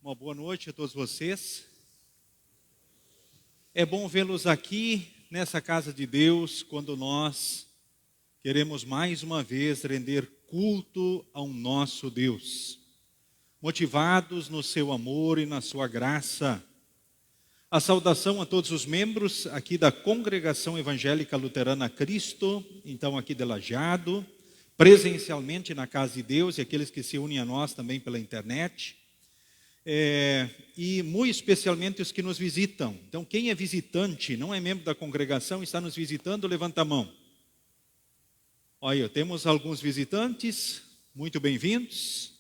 Uma boa noite a todos vocês. É bom vê-los aqui nessa casa de Deus, quando nós queremos mais uma vez render culto ao nosso Deus, motivados no seu amor e na sua graça. A saudação a todos os membros aqui da Congregação Evangélica Luterana Cristo, então aqui de Lajeado, presencialmente na casa de Deus, e aqueles que se unem a nós também pela internet. E muito especialmente os que nos visitam. Então, quem é visitante, não é membro da congregação, está nos visitando, levanta a mão. Olha, temos alguns visitantes, muito bem-vindos.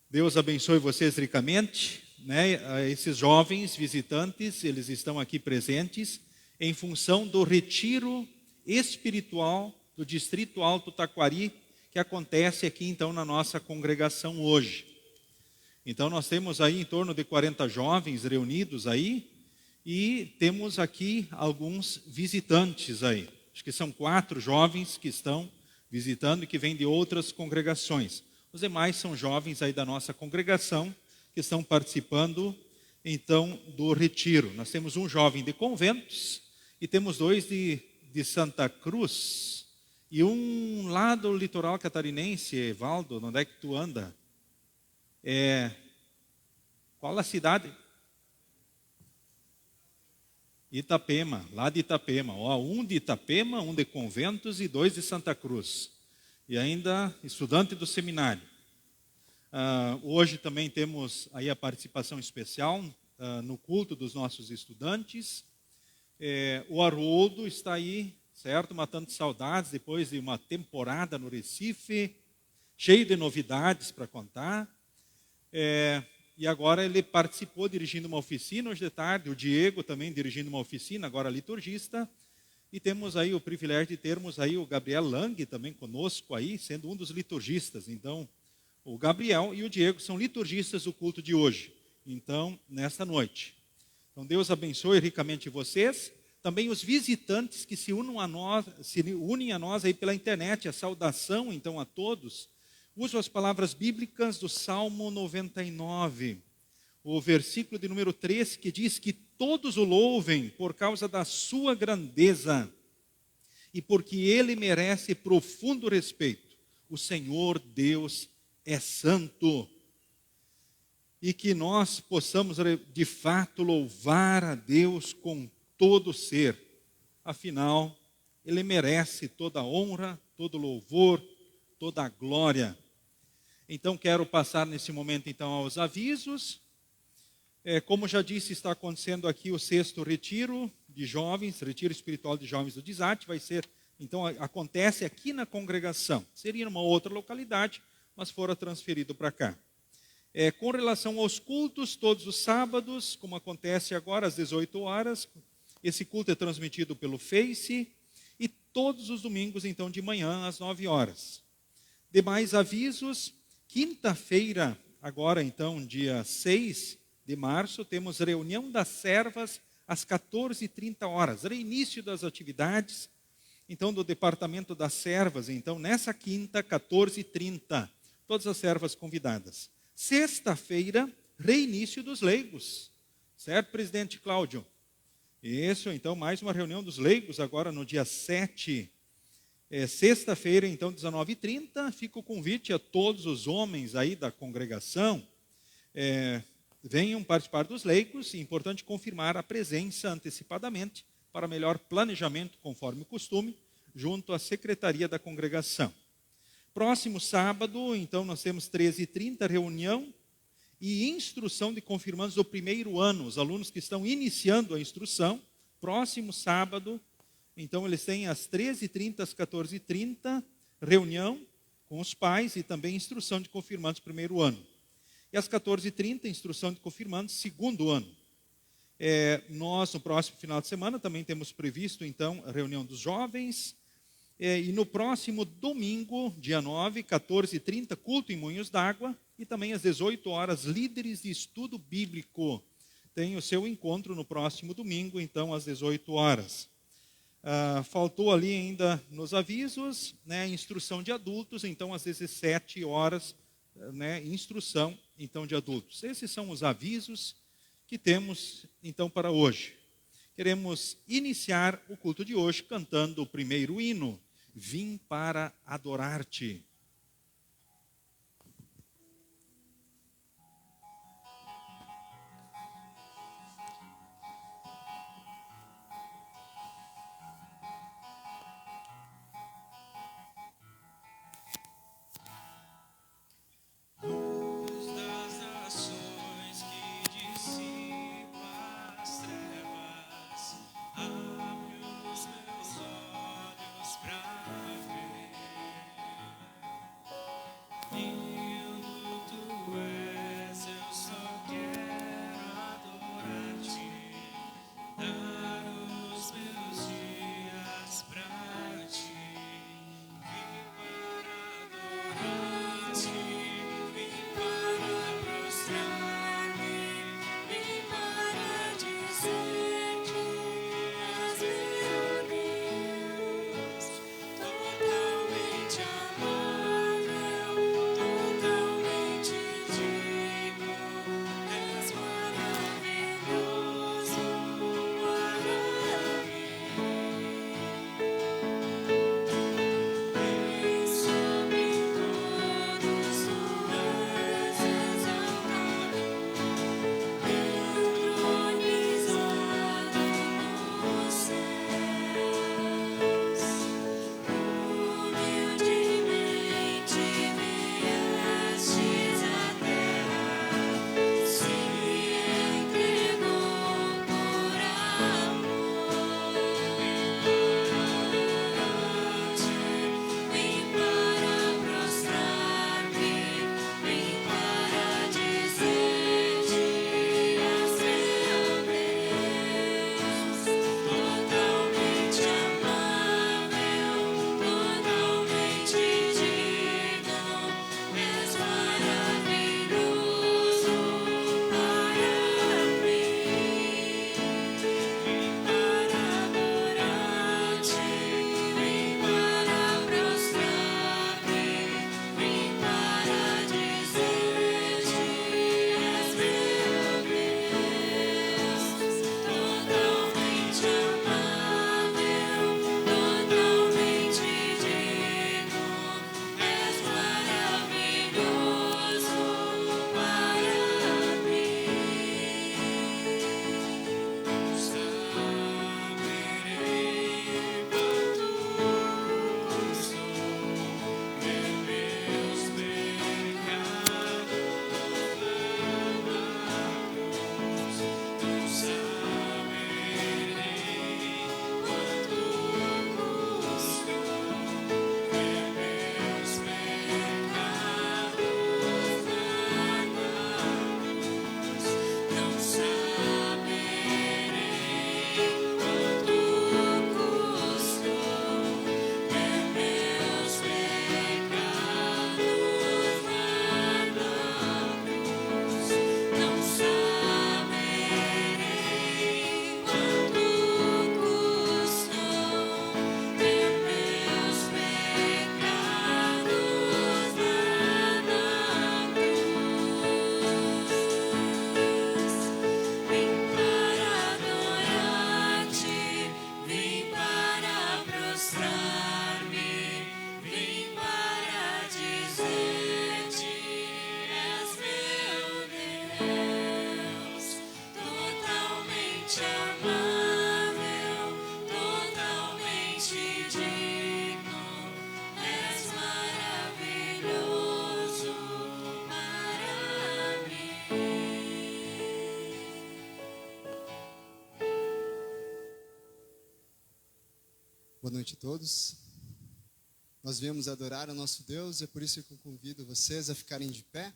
Deus abençoe vocês ricamente, né? Esses jovens visitantes, eles estão aqui presentes em função do retiro espiritual do Distrito Alto Taquari, que acontece aqui então na nossa congregação hoje. Então nós temos aí em torno de 40 jovens reunidos aí, e temos aqui alguns visitantes aí. Acho que são 4 jovens que estão visitando e que vêm de outras congregações. Os demais são jovens aí da nossa congregação que estão participando então do retiro. Nós temos um jovem de Conventos e temos 2 de Santa Cruz e um lá do litoral catarinense. Evaldo, onde é que tu anda? Qual a cidade? Itapema, lá de Itapema. Um de Itapema, um de Conventos e 2 de Santa Cruz. E ainda estudante do seminário. Hoje também temos aí a participação especial no culto dos nossos estudantes. O Haroldo está aí, certo? Matando saudades depois de uma temporada no Recife, cheio de novidades para contar. E agora ele participou dirigindo uma oficina hoje de tarde, o Diego também dirigindo uma oficina, agora liturgista. E temos aí o privilégio de termos aí o Gabriel Lang também conosco aí, sendo um dos liturgistas. Então, o Gabriel e o Diego são liturgistas do culto de hoje, então, nesta noite. Então, Deus abençoe ricamente vocês. Também os visitantes que se unem a nós aí pela internet, a saudação então a todos. Uso as palavras bíblicas do Salmo 99, o versículo de número 3, que diz que todos o louvem por causa da sua grandeza e porque ele merece profundo respeito. O Senhor Deus é santo. E que nós possamos de fato louvar a Deus com todo o ser. Afinal, ele merece toda a honra, todo o louvor, toda a glória. Então, quero passar nesse momento então aos avisos. Como já disse, está acontecendo aqui o 6º retiro de jovens, retiro espiritual de jovens do DISAT, então acontece aqui na congregação. Seria numa outra localidade, mas fora transferido para cá. Com relação aos cultos, todos os sábados, como acontece agora às 18 horas, esse culto é transmitido pelo Face, e todos os domingos, então, de manhã, às 9 horas. Demais avisos, quinta-feira, agora então, dia 6 de março, temos reunião das servas às 14h30, reinício das atividades, então, do Departamento das Servas, então, nessa quinta, 14h30, todas as servas convidadas. Sexta-feira, reinício dos leigos, certo, presidente Cláudio? Isso, então, mais uma reunião dos leigos, agora no dia 7. Sexta-feira, então, 19h30, fica o convite a todos os homens aí da congregação, venham participar dos leigos. É importante confirmar a presença antecipadamente para melhor planejamento, conforme o costume, junto à secretaria da congregação. Próximo sábado, então, nós temos 13h30, reunião e instrução de confirmandos do primeiro ano, os alunos que estão iniciando a instrução. Próximo sábado, então, eles têm às 13h30, às 14h30, reunião com os pais e também instrução de confirmandos primeiro ano. E às 14h30, instrução de confirmandos segundo ano. Nós, no próximo final de semana, também temos previsto, então, a reunião dos jovens. E no próximo domingo, dia 9, 14h30, culto em Moinhos d'Água. E também às 18 horas, líderes de estudo bíblico. Tem o seu encontro no próximo domingo, então, às 18 horas. Faltou ali ainda nos avisos, né, instrução de adultos, então às 17 horas, né, instrução, então, de adultos. Esses são os avisos que temos, então, para hoje. Queremos iniciar o culto de hoje cantando o primeiro hino, Vim para adorar-te. Boa noite a todos. Nós viemos adorar o nosso Deus, é por isso que eu convido vocês a ficarem de pé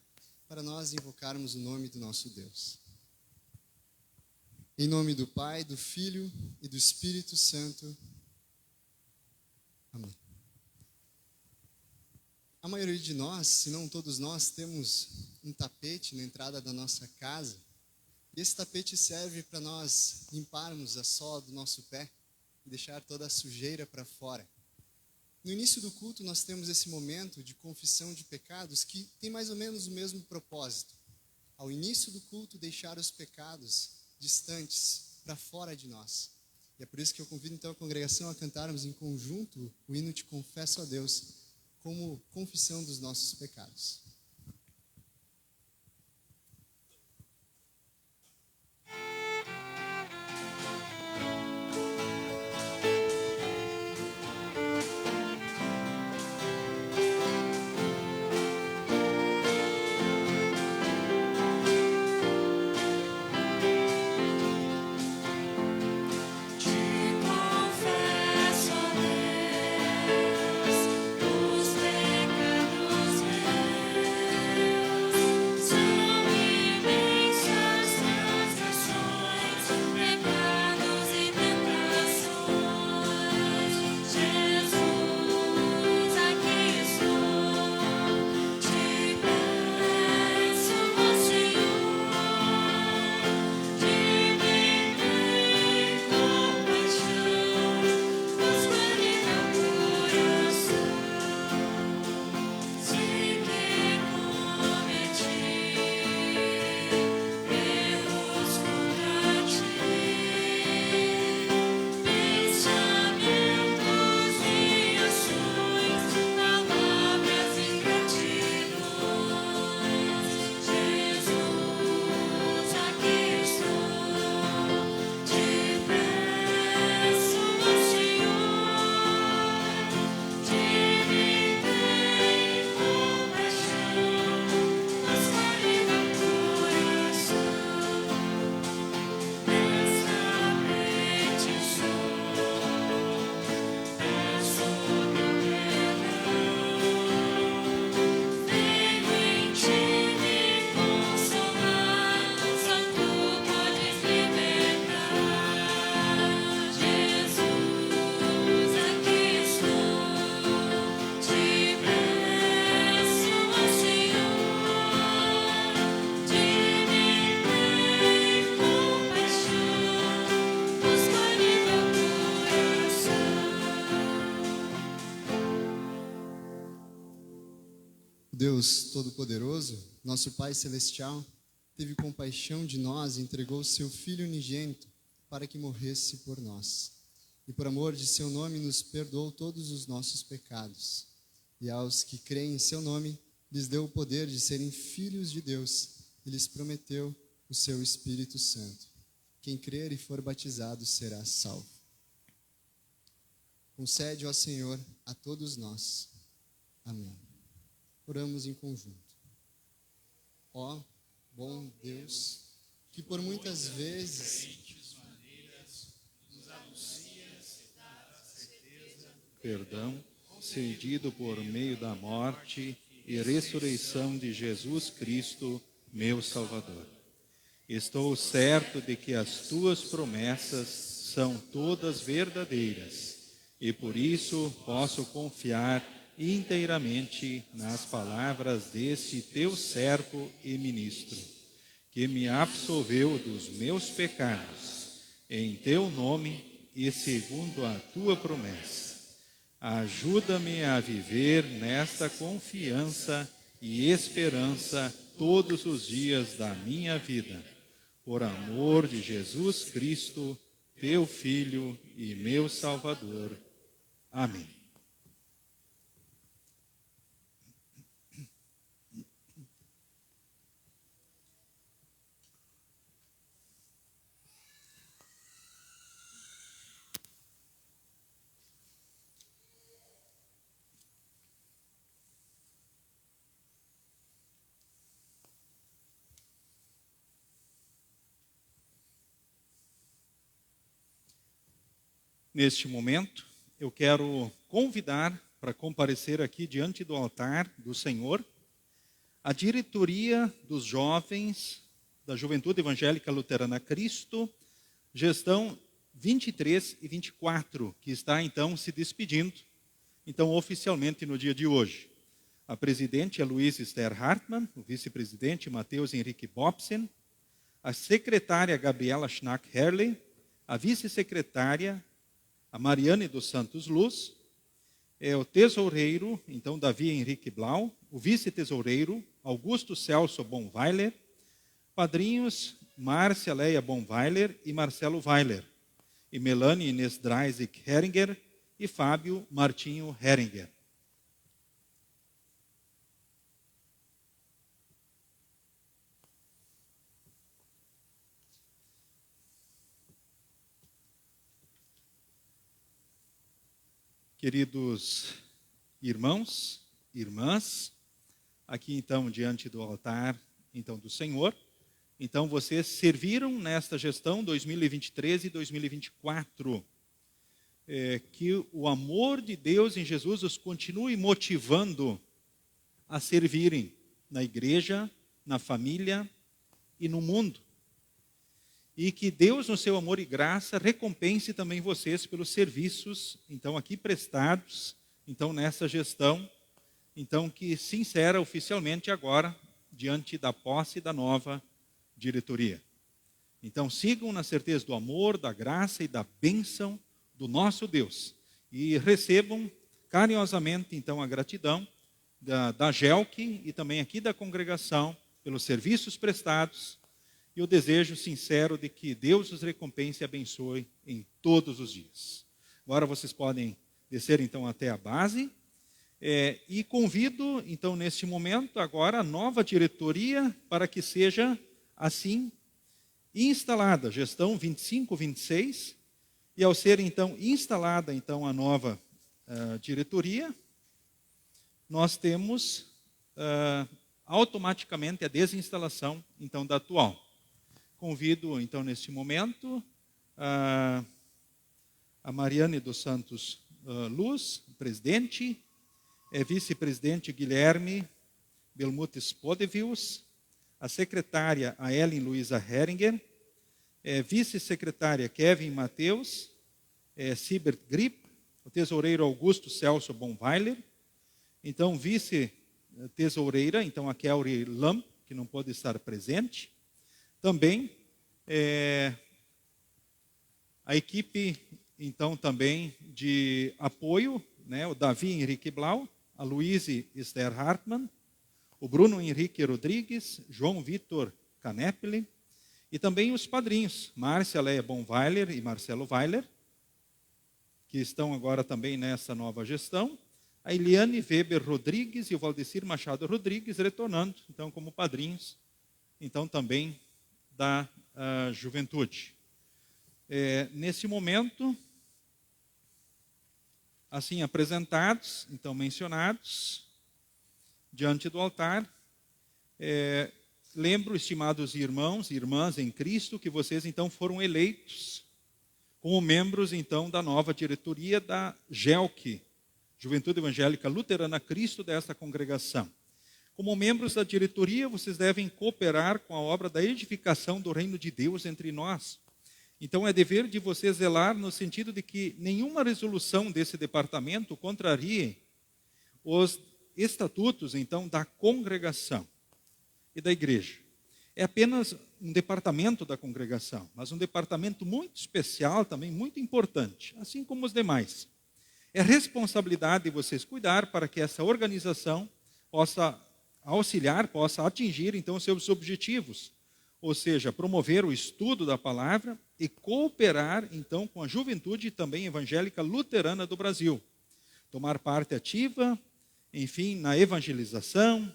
para nós invocarmos o nome do nosso Deus. Em nome do Pai, do Filho e do Espírito Santo. Amém. A maioria de nós, se não todos nós, temos um tapete na entrada da nossa casa. E esse tapete serve para nós limparmos a sola do nosso pé e deixar toda a sujeira para fora. No início do culto, nós temos esse momento de confissão de pecados que tem mais ou menos o mesmo propósito. Ao início do culto, deixar os pecados distantes, para fora de nós. E é por isso que eu convido então a congregação a cantarmos em conjunto o hino Te Confesso a Deus, como confissão dos nossos pecados. Deus Todo-Poderoso, nosso Pai Celestial, teve compaixão de nós e entregou o seu Filho unigênito para que morresse por nós. E por amor de seu nome nos perdoou todos os nossos pecados. E aos que creem em seu nome, lhes deu o poder de serem filhos de Deus e lhes prometeu o seu Espírito Santo. Quem crer e for batizado será salvo. Concede, ó Senhor, a todos nós. Amém. Oramos em conjunto. Ó bom Deus, que por muitas vezes perdão cedido por meio da morte e ressurreição de Jesus Cristo, meu Salvador. Estou certo de que as tuas promessas são todas verdadeiras e por isso posso confiar inteiramente nas palavras deste teu servo e ministro, que me absolveu dos meus pecados, em teu nome e segundo a tua promessa. Ajuda-me a viver nesta confiança e esperança todos os dias da minha vida, por amor de Jesus Cristo, teu Filho e meu Salvador. Amém. Neste momento, eu quero convidar para comparecer aqui diante do altar do Senhor a diretoria dos jovens da Juventude Evangélica Luterana Cristo, gestão 23 e 24, que está então se despedindo, então oficialmente no dia de hoje. A presidente é Luiz Esther Hartmann, o vice-presidente Matheus Henrique Bobsen, a secretária Gabriela Schnack-Herrle, a vice-secretária a Mariane dos Santos Luz é o tesoureiro, então, Davi Henrique Blau, o vice-tesoureiro, Augusto Celso Bonweiler, padrinhos, Márcia Leia Bonweiler e Marcelo Weiler, e Melanie Inês Dreisig Heringer e Fábio Martinho Heringer. Queridos irmãos, irmãs, aqui então diante do altar então do Senhor, então vocês serviram nesta gestão 2023 e 2024, que o amor de Deus em Jesus os continue motivando a servirem na igreja, na família e no mundo. E que Deus, no seu amor e graça, recompense também vocês pelos serviços, então, aqui prestados, então, nessa gestão, então, que se insera oficialmente agora, diante da posse da nova diretoria. Então, sigam na certeza do amor, da graça e da bênção do nosso Deus. E recebam carinhosamente, então, a gratidão da GELC e também aqui da congregação pelos serviços prestados, e o desejo sincero de que Deus os recompense e abençoe em todos os dias. Agora vocês podem descer então até a base, e convido então neste momento agora a nova diretoria para que seja assim instalada, gestão 25-26, e ao ser então instalada então a nova diretoria, nós temos automaticamente a desinstalação então da atual. Convido, então, neste momento, a Mariane dos Santos Luz, presidente, vice-presidente Guilherme Belmutes Podevils, a secretária a Ellen Luiza Heringer, vice-secretária Kevin Mateus, Sibert Grip, o tesoureiro Augusto Celso Bonweiler, então, vice-tesoureira, então, a Kelly Lam, que não pode estar presente. Também a equipe, então, também de apoio, o Davi Henrique Blau, a Luíse Esther Hartmann, o Bruno Henrique Rodrigues, João Vitor Canepele, e também os padrinhos, Márcia Leia Bonweiler e Marcelo Weiler, que estão agora também nessa nova gestão, a Eliane Weber Rodrigues e o Valdecir Machado Rodrigues retornando, então, como padrinhos, então, também da juventude. Nesse momento, assim apresentados, então mencionados, diante do altar, lembro, estimados irmãos e irmãs em Cristo, que vocês então foram eleitos como membros então da nova diretoria da GELC, Juventude Evangélica Luterana Cristo, desta congregação. Como membros da diretoria, vocês devem cooperar com a obra da edificação do reino de Deus entre nós. Então, é dever de vocês zelar no sentido de que nenhuma resolução desse departamento contrarie os estatutos, então, da congregação e da igreja. É apenas um departamento da congregação, mas um departamento muito especial, também muito importante, assim como os demais. É responsabilidade de vocês cuidar para que essa organização possa auxiliar, possa atingir, então, seus objetivos, ou seja, promover o estudo da palavra e cooperar, então, com a juventude também evangélica luterana do Brasil. Tomar parte ativa, enfim, na evangelização,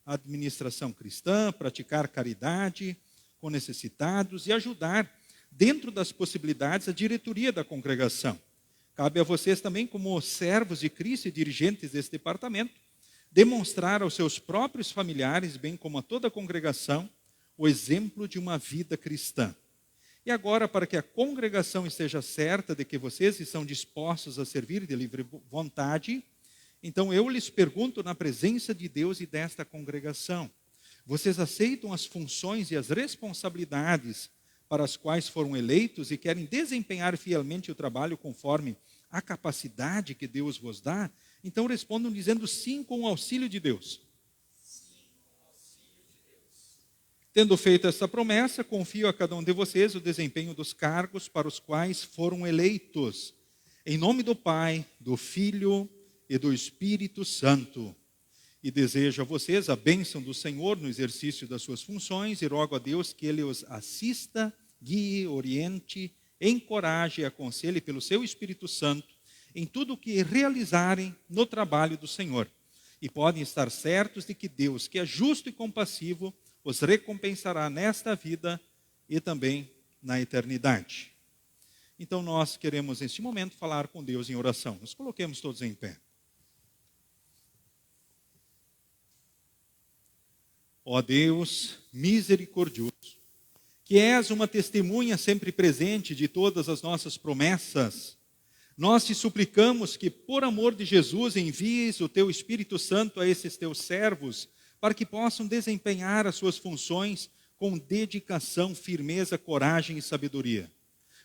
administração cristã, praticar caridade com necessitados e ajudar, dentro das possibilidades, a diretoria da congregação. Cabe a vocês também, como servos de Cristo e dirigentes desse departamento, demonstrar aos seus próprios familiares, bem como a toda a congregação, o exemplo de uma vida cristã. E agora, para que a congregação esteja certa de que vocês estão dispostos a servir de livre vontade, então eu lhes pergunto na presença de Deus e desta congregação, vocês aceitam as funções e as responsabilidades para as quais foram eleitos e querem desempenhar fielmente o trabalho conforme a capacidade que Deus vos dá? Então respondam dizendo sim com o auxílio de Deus. Tendo feito essa promessa, confio a cada um de vocês o desempenho dos cargos para os quais foram eleitos. Em nome do Pai, do Filho e do Espírito Santo. E desejo a vocês a bênção do Senhor no exercício das suas funções e rogo a Deus que Ele os assista, guie, oriente, encoraje e aconselhe pelo seu Espírito Santo em tudo o que realizarem no trabalho do Senhor. E podem estar certos de que Deus, que é justo e compassivo, os recompensará nesta vida e também na eternidade. Então nós queremos neste momento falar com Deus em oração. Nos coloquemos todos em pé. Ó Deus misericordioso, que és uma testemunha sempre presente de todas as nossas promessas, nós te suplicamos que, por amor de Jesus, envies o teu Espírito Santo a esses teus servos, para que possam desempenhar as suas funções com dedicação, firmeza, coragem e sabedoria.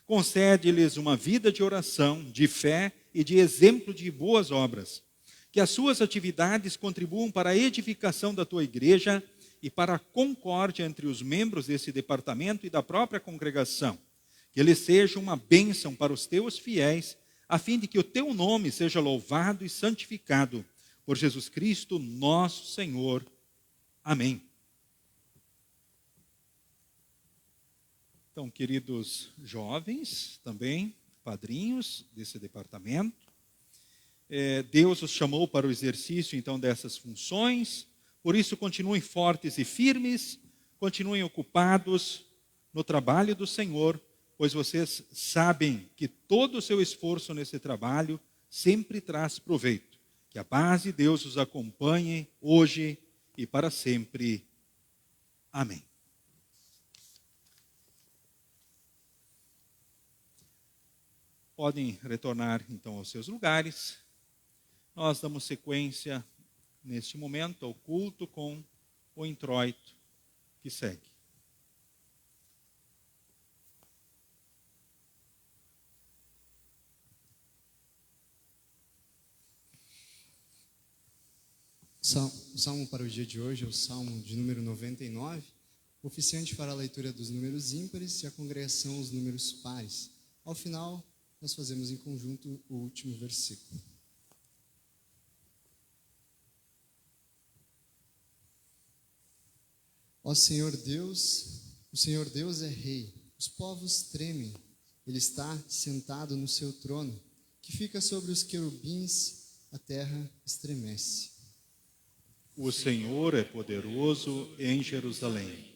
Concede-lhes uma vida de oração, de fé e de exemplo de boas obras. Que as suas atividades contribuam para a edificação da tua igreja e para a concórdia entre os membros desse departamento e da própria congregação. Que ele seja uma bênção para os teus fiéis, a fim de que o teu nome seja louvado e santificado por Jesus Cristo, nosso Senhor. Amém. Então, queridos jovens, também padrinhos desse departamento, Deus os chamou para o exercício, então, dessas funções. Por isso, continuem fortes e firmes, continuem ocupados no trabalho do Senhor, pois vocês sabem que todo o seu esforço nesse trabalho sempre traz proveito. Que a paz de Deus os acompanhe hoje e para sempre. Amém. Podem retornar, então, aos seus lugares. Nós damos sequência, neste momento, ao culto com o introito que segue. O salmo para o dia de hoje é o salmo de número 99. O oficiante fará a leitura dos números ímpares e a congregação os números pares. Ao final, nós fazemos em conjunto o último versículo. Ó Senhor Deus, o Senhor Deus é rei, os povos tremem, ele está sentado no seu trono, que fica sobre os querubins, a terra estremece. O Senhor é poderoso em Jerusalém,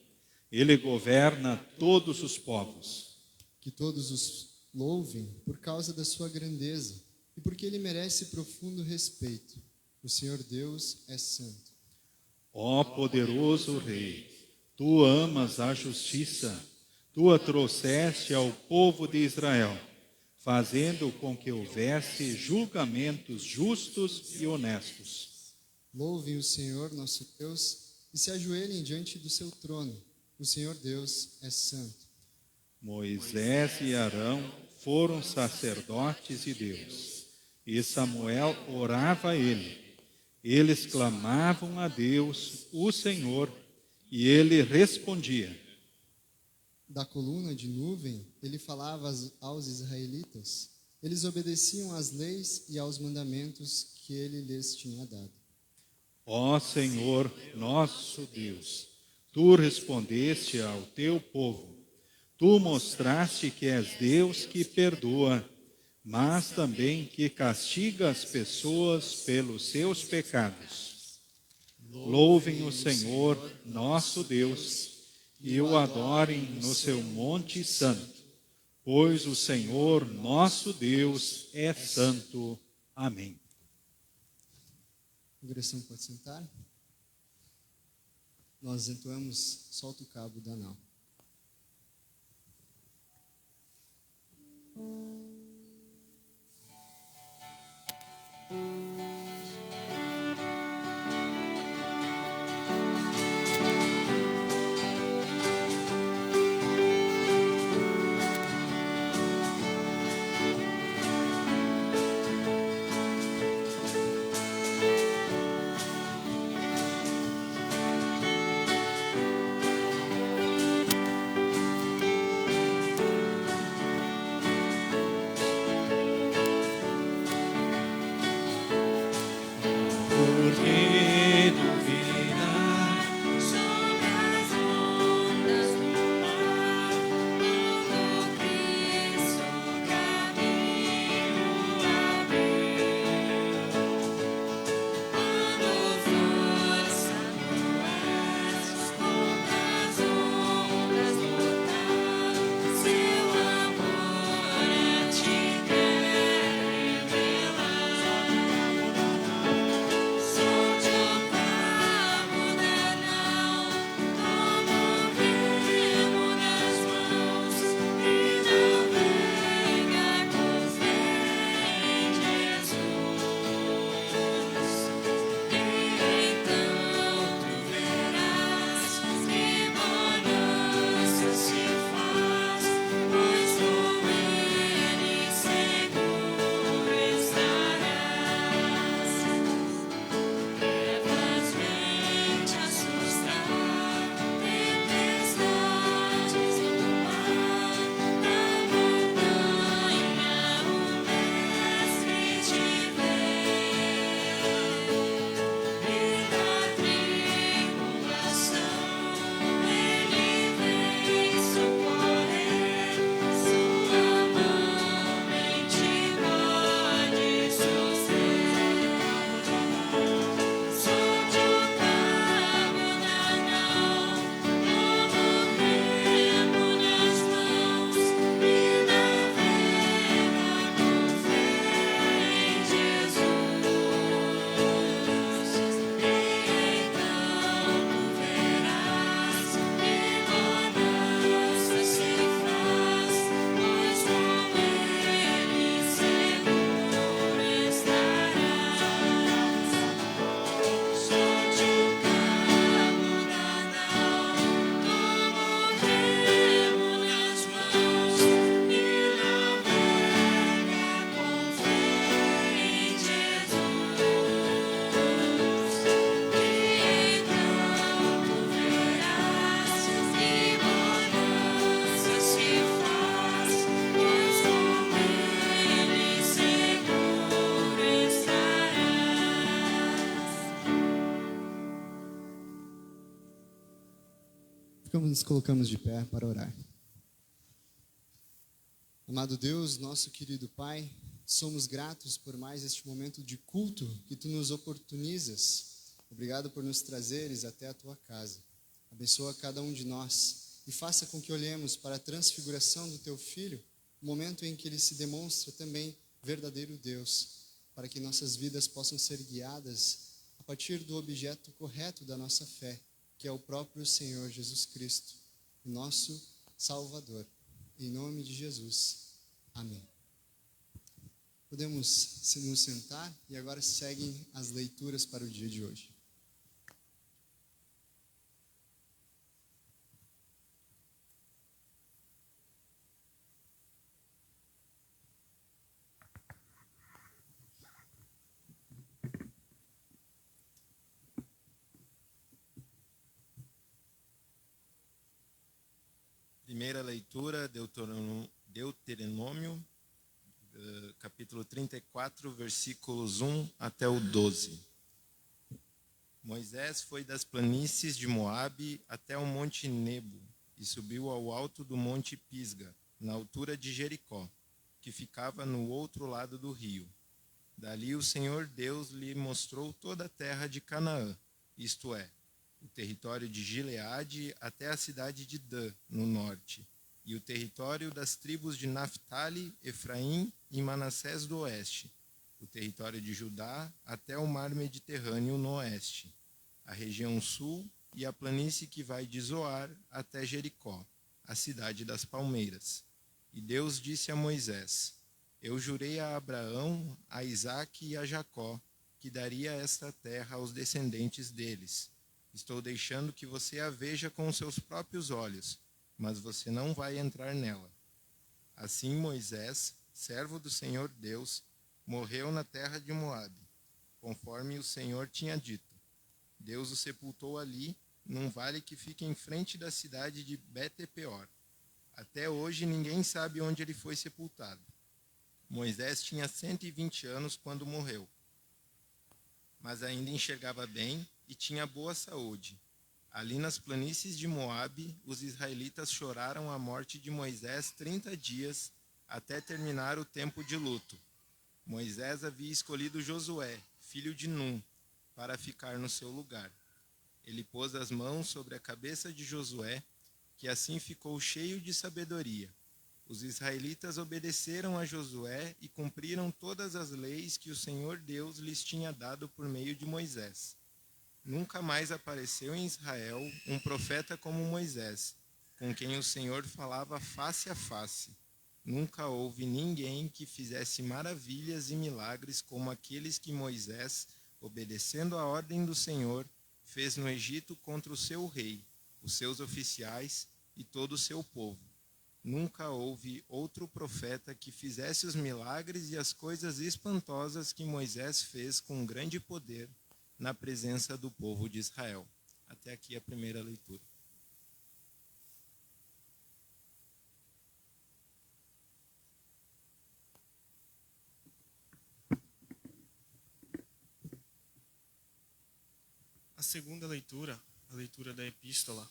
ele governa todos os povos. Que todos os louvem por causa da sua grandeza e porque ele merece profundo respeito. O Senhor Deus é santo. Ó poderoso Rei, tu amas a justiça, tu a trouxeste ao povo de Israel, fazendo com que houvesse julgamentos justos e honestos. Louvem o Senhor nosso Deus e se ajoelhem diante do seu trono. O Senhor Deus é santo. Moisés e Arão foram sacerdotes de Deus, e Samuel orava a ele. Eles clamavam a Deus, o Senhor, e ele respondia. Da coluna de nuvem, ele falava aos israelitas. Eles obedeciam às leis e aos mandamentos que ele lhes tinha dado. Ó Senhor, nosso Deus, tu respondeste ao teu povo. Tu mostraste que és Deus que perdoa, mas também que castiga as pessoas pelos seus pecados. Louvem o Senhor, nosso Deus, e o adorem no seu monte santo, pois o Senhor, nosso Deus, é santo. Amém. A congregação pode sentar. Nós entoamos Solta o Cabo da Nau. que duvidar. Sobre as ondas do mar, todo Cristo caminho abriu. Quando força no oeste, contra as ondas lutar, seu amor a ti quer revelar. Solte o cabo da nau, toma o remo nas mãos e navega com fé em Jesus. E então tu verás que bonança se faz, pois com Ele seguro estarás. Trevas vêm te assustar, tempestades no mar, na montanha o Mestre te vê. E na tribulação Ele vem socorrer, sua mão em ti pode suster. Solte o cabo da nau, toma o remo nas mãos e navega com fé em Jesus. E então tu verás que bonança se faz, pois com Ele seguro estarás. Solte o cabo da nau, toma o remo nas mãos e navega com fé em Jesus. E então tu verás que bonança se faz, pois com Ele seguro estarás. Nos colocamos de pé para orar. Amado Deus, nosso querido Pai, somos gratos por mais este momento de culto que Tu nos oportunizas. Obrigado por nos trazeres até a Tua casa. Abençoa cada um de nós e faça com que olhemos para a transfiguração do Teu Filho, o momento em que Ele se demonstra também verdadeiro Deus, para que nossas vidas possam ser guiadas a partir do objeto correto da nossa fé, que é o próprio Senhor Jesus Cristo, o nosso Salvador. Em nome de Jesus. Amém. Podemos nos sentar e agora seguem as leituras para o dia de hoje. Primeira leitura, Deuteronômio, capítulo 34, versículos 1 até o 12. Moisés foi das planícies de Moabe até o monte Nebo e subiu ao alto do monte Pisga, na altura de Jericó, que ficava no outro lado do rio. Dali o Senhor Deus lhe mostrou toda a terra de Canaã, isto é, o território de Gileade até a cidade de Dan, no norte, e o território das tribos de Naftali, Efraim e Manassés do oeste, o território de Judá até o mar Mediterrâneo no oeste, a região sul e a planície que vai de Zoar até Jericó, a cidade das palmeiras. E Deus disse a Moisés: Eu jurei a Abraão, a Isaque e a Jacó que daria esta terra aos descendentes deles. Estou deixando que você a veja com os seus próprios olhos, mas você não vai entrar nela. Assim Moisés, servo do Senhor Deus, morreu na terra de Moabe, conforme o Senhor tinha dito. Deus o sepultou ali, num vale que fica em frente da cidade de Bet-peor. Até hoje ninguém sabe onde ele foi sepultado. Moisés tinha 120 anos quando morreu. mas ainda enxergava bem e tinha boa saúde. Ali nas planícies de Moabe, os israelitas choraram a morte de Moisés 30 dias até terminar o tempo de luto. Moisés havia escolhido Josué, filho de Num, para ficar no seu lugar. Ele pôs as mãos sobre a cabeça de Josué, que assim ficou cheio de sabedoria. Os israelitas obedeceram a Josué e cumpriram todas as leis que o Senhor Deus lhes tinha dado por meio de Moisés. Nunca mais apareceu em Israel um profeta como Moisés, com quem o Senhor falava face a face. Nunca houve ninguém que fizesse maravilhas e milagres como aqueles que Moisés, obedecendo à ordem do Senhor, fez no Egito contra o seu rei, os seus oficiais e todo o seu povo. Nunca houve outro profeta que fizesse os milagres e as coisas espantosas que Moisés fez com grande poder na presença do povo de Israel. Até aqui a primeira leitura. A segunda leitura, a leitura da epístola,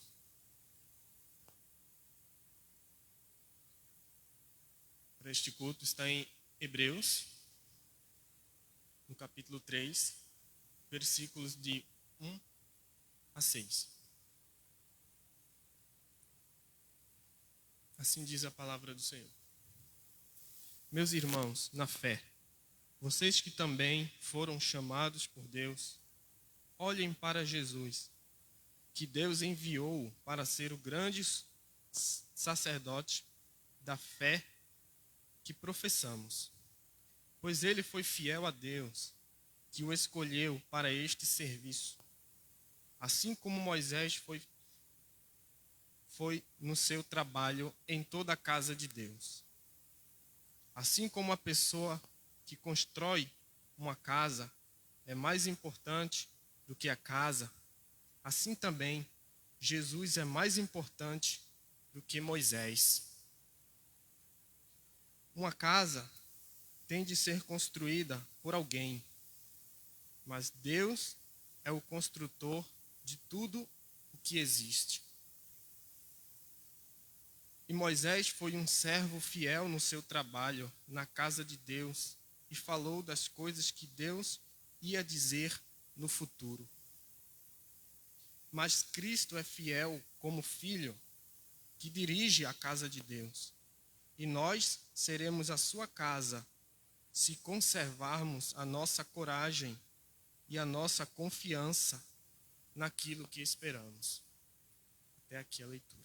para este culto está em Hebreus, no capítulo 3, versículos de 1 a 6. Assim diz a palavra do Senhor. Meus irmãos, na fé, vocês que também foram chamados por Deus, olhem para Jesus, que Deus enviou para ser o grande sacerdote da fé que professamos. Pois ele foi fiel a Deus, que o escolheu para este serviço. Assim como Moisés foi no seu trabalho em toda a casa de Deus. Assim como a pessoa que constrói uma casa é mais importante do que a casa, assim também Jesus é mais importante do que Moisés. Uma casa tem de ser construída por alguém, mas Deus é o construtor de tudo o que existe. E Moisés foi um servo fiel no seu trabalho na casa de Deus e falou das coisas que Deus ia dizer no futuro. Mas Cristo é fiel como filho que dirige a casa de Deus. E nós seremos a sua casa se conservarmos a nossa coragem e a nossa confiança naquilo que esperamos. Até aqui a leitura.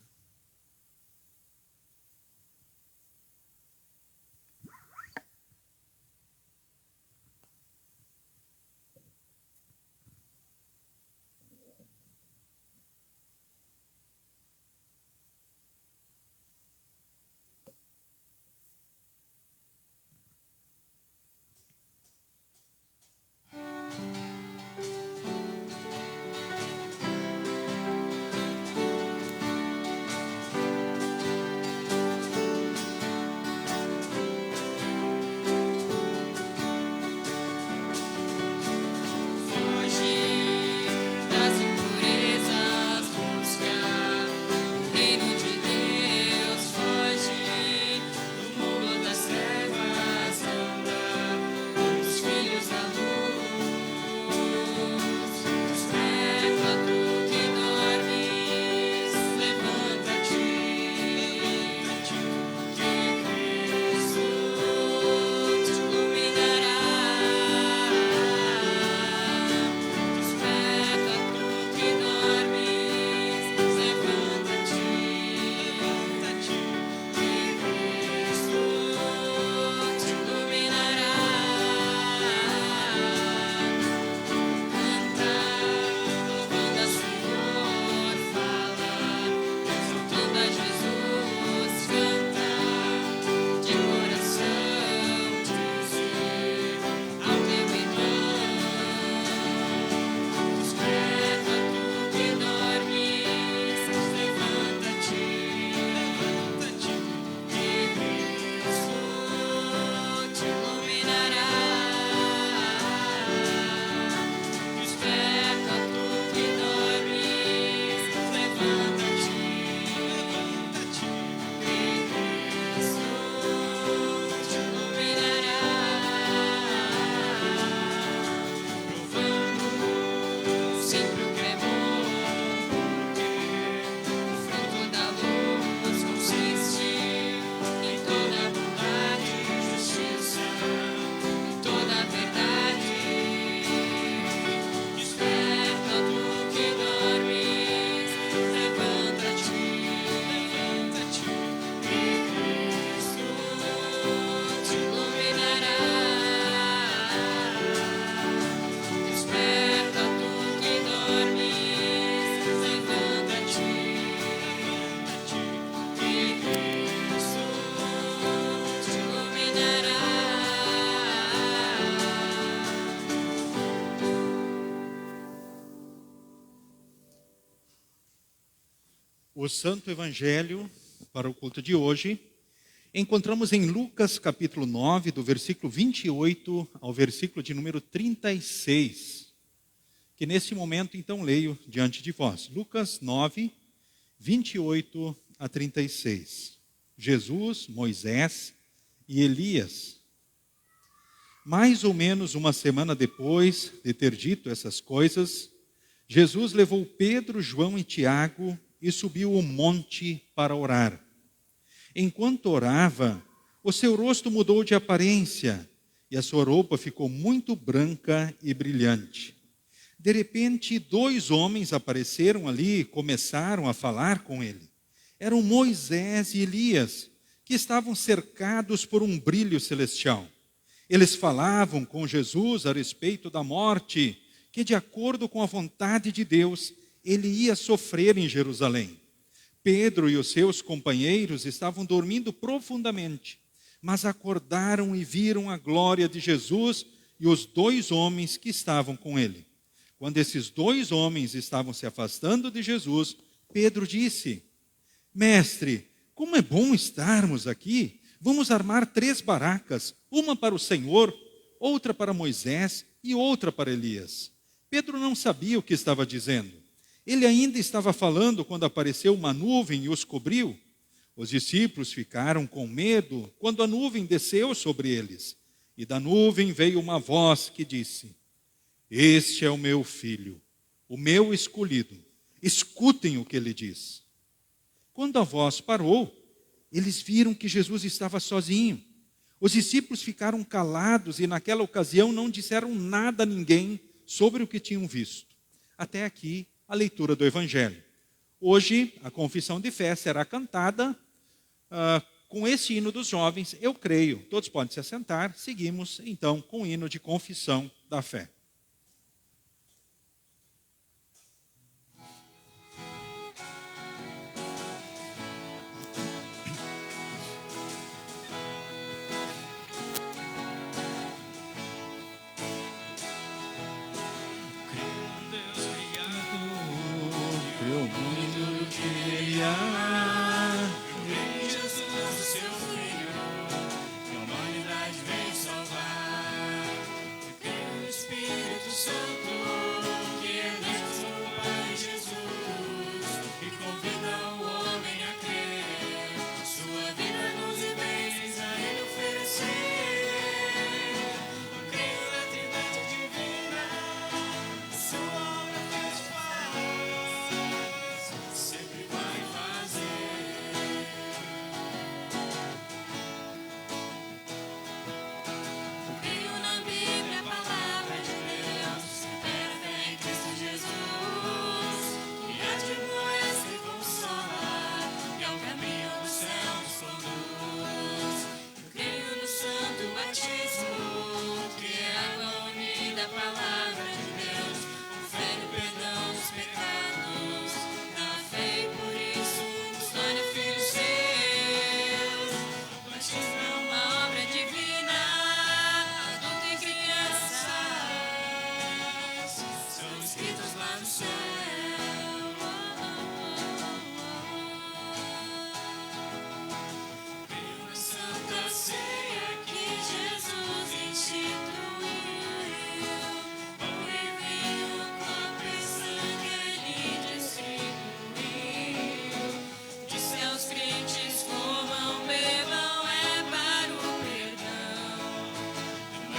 O Santo Evangelho para o culto de hoje encontramos em Lucas capítulo 9, do versículo 28 ao versículo de número 36, que nesse momento então leio diante de vós. Lucas 9, 28 a 36. Jesus, Moisés e Elias. Mais ou menos uma semana depois de ter dito essas coisas, Jesus levou Pedro, João e Tiago e subiu o monte para orar. Enquanto orava, o seu rosto mudou de aparência e a sua roupa ficou muito branca e brilhante. De repente, 2 homens apareceram ali e começaram a falar com ele. Eram Moisés e Elias, que estavam cercados por um brilho celestial. Eles falavam com Jesus a respeito da morte, que de acordo com a vontade de Deus, ele ia sofrer em Jerusalém. Pedro e os seus companheiros estavam dormindo profundamente, mas acordaram e viram a glória de Jesus e os 2 homens que estavam com ele. Quando esses 2 homens estavam se afastando de Jesus, Pedro disse: Mestre, como é bom estarmos aqui. Vamos armar 3 barracas, uma para o Senhor, outra para Moisés e outra para Elias. Pedro não sabia o que estava dizendo. Ele ainda estava falando quando apareceu uma nuvem e os cobriu. Os discípulos ficaram com medo quando a nuvem desceu sobre eles. E da nuvem veio uma voz que disse: Este é o meu filho, o meu escolhido. Escutem o que ele diz. Quando a voz parou, eles viram que Jesus estava sozinho. Os discípulos ficaram calados e naquela ocasião não disseram nada a ninguém sobre o que tinham visto. Até aqui a leitura do Evangelho. Hoje a confissão de fé será cantada com esse hino dos jovens, eu creio. Todos podem se assentar. Seguimos então com o hino de confissão da fé.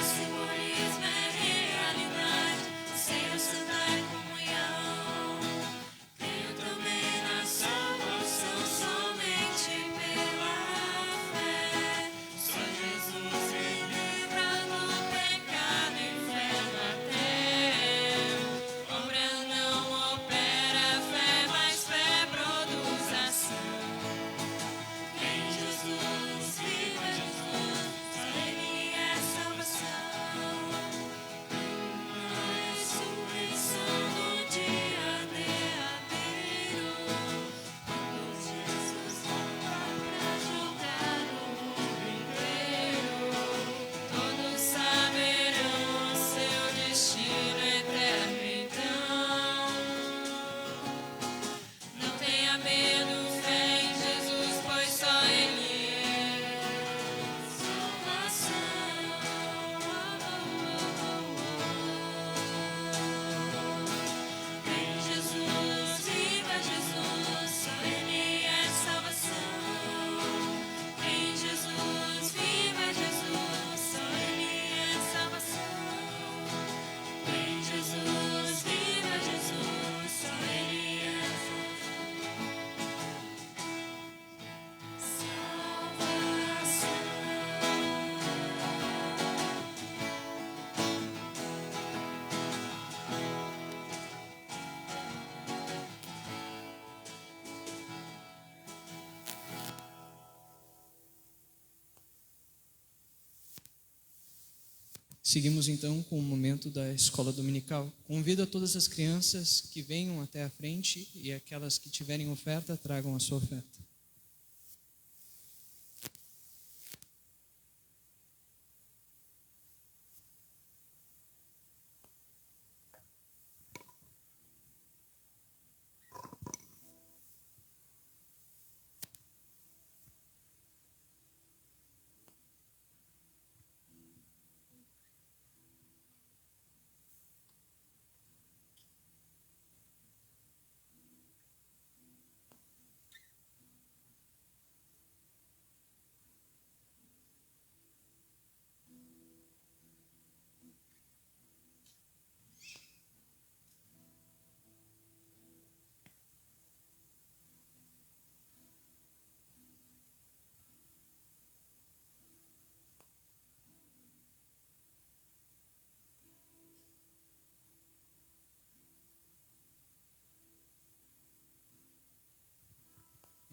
Simbolismo é realidade, sem o santar comunhão. Seguimos então com o momento da escola dominical. Convido a todas as crianças que venham até a frente e aquelas que tiverem oferta, tragam a sua oferta.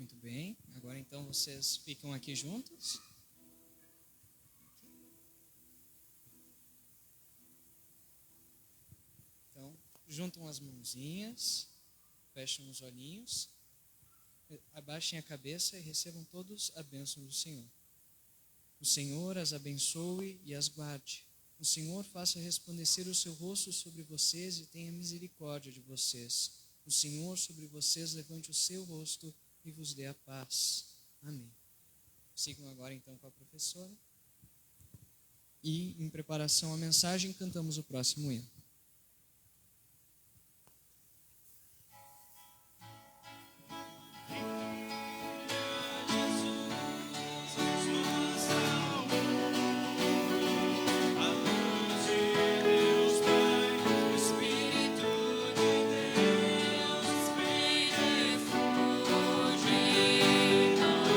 Muito bem. Agora então vocês ficam aqui juntos. Então, juntam as mãozinhas, fecham os olhinhos, abaixem a cabeça e recebam todos a bênção do Senhor. O Senhor as abençoe e as guarde. O Senhor faça resplandecer o seu rosto sobre vocês e tenha misericórdia de vocês. O Senhor sobre vocês levante o seu rosto e vos dê a paz. Amém. Sigam agora então com a professora. E em preparação à mensagem, cantamos o próximo hino. Espírito de Deus, vem refúgio em nós.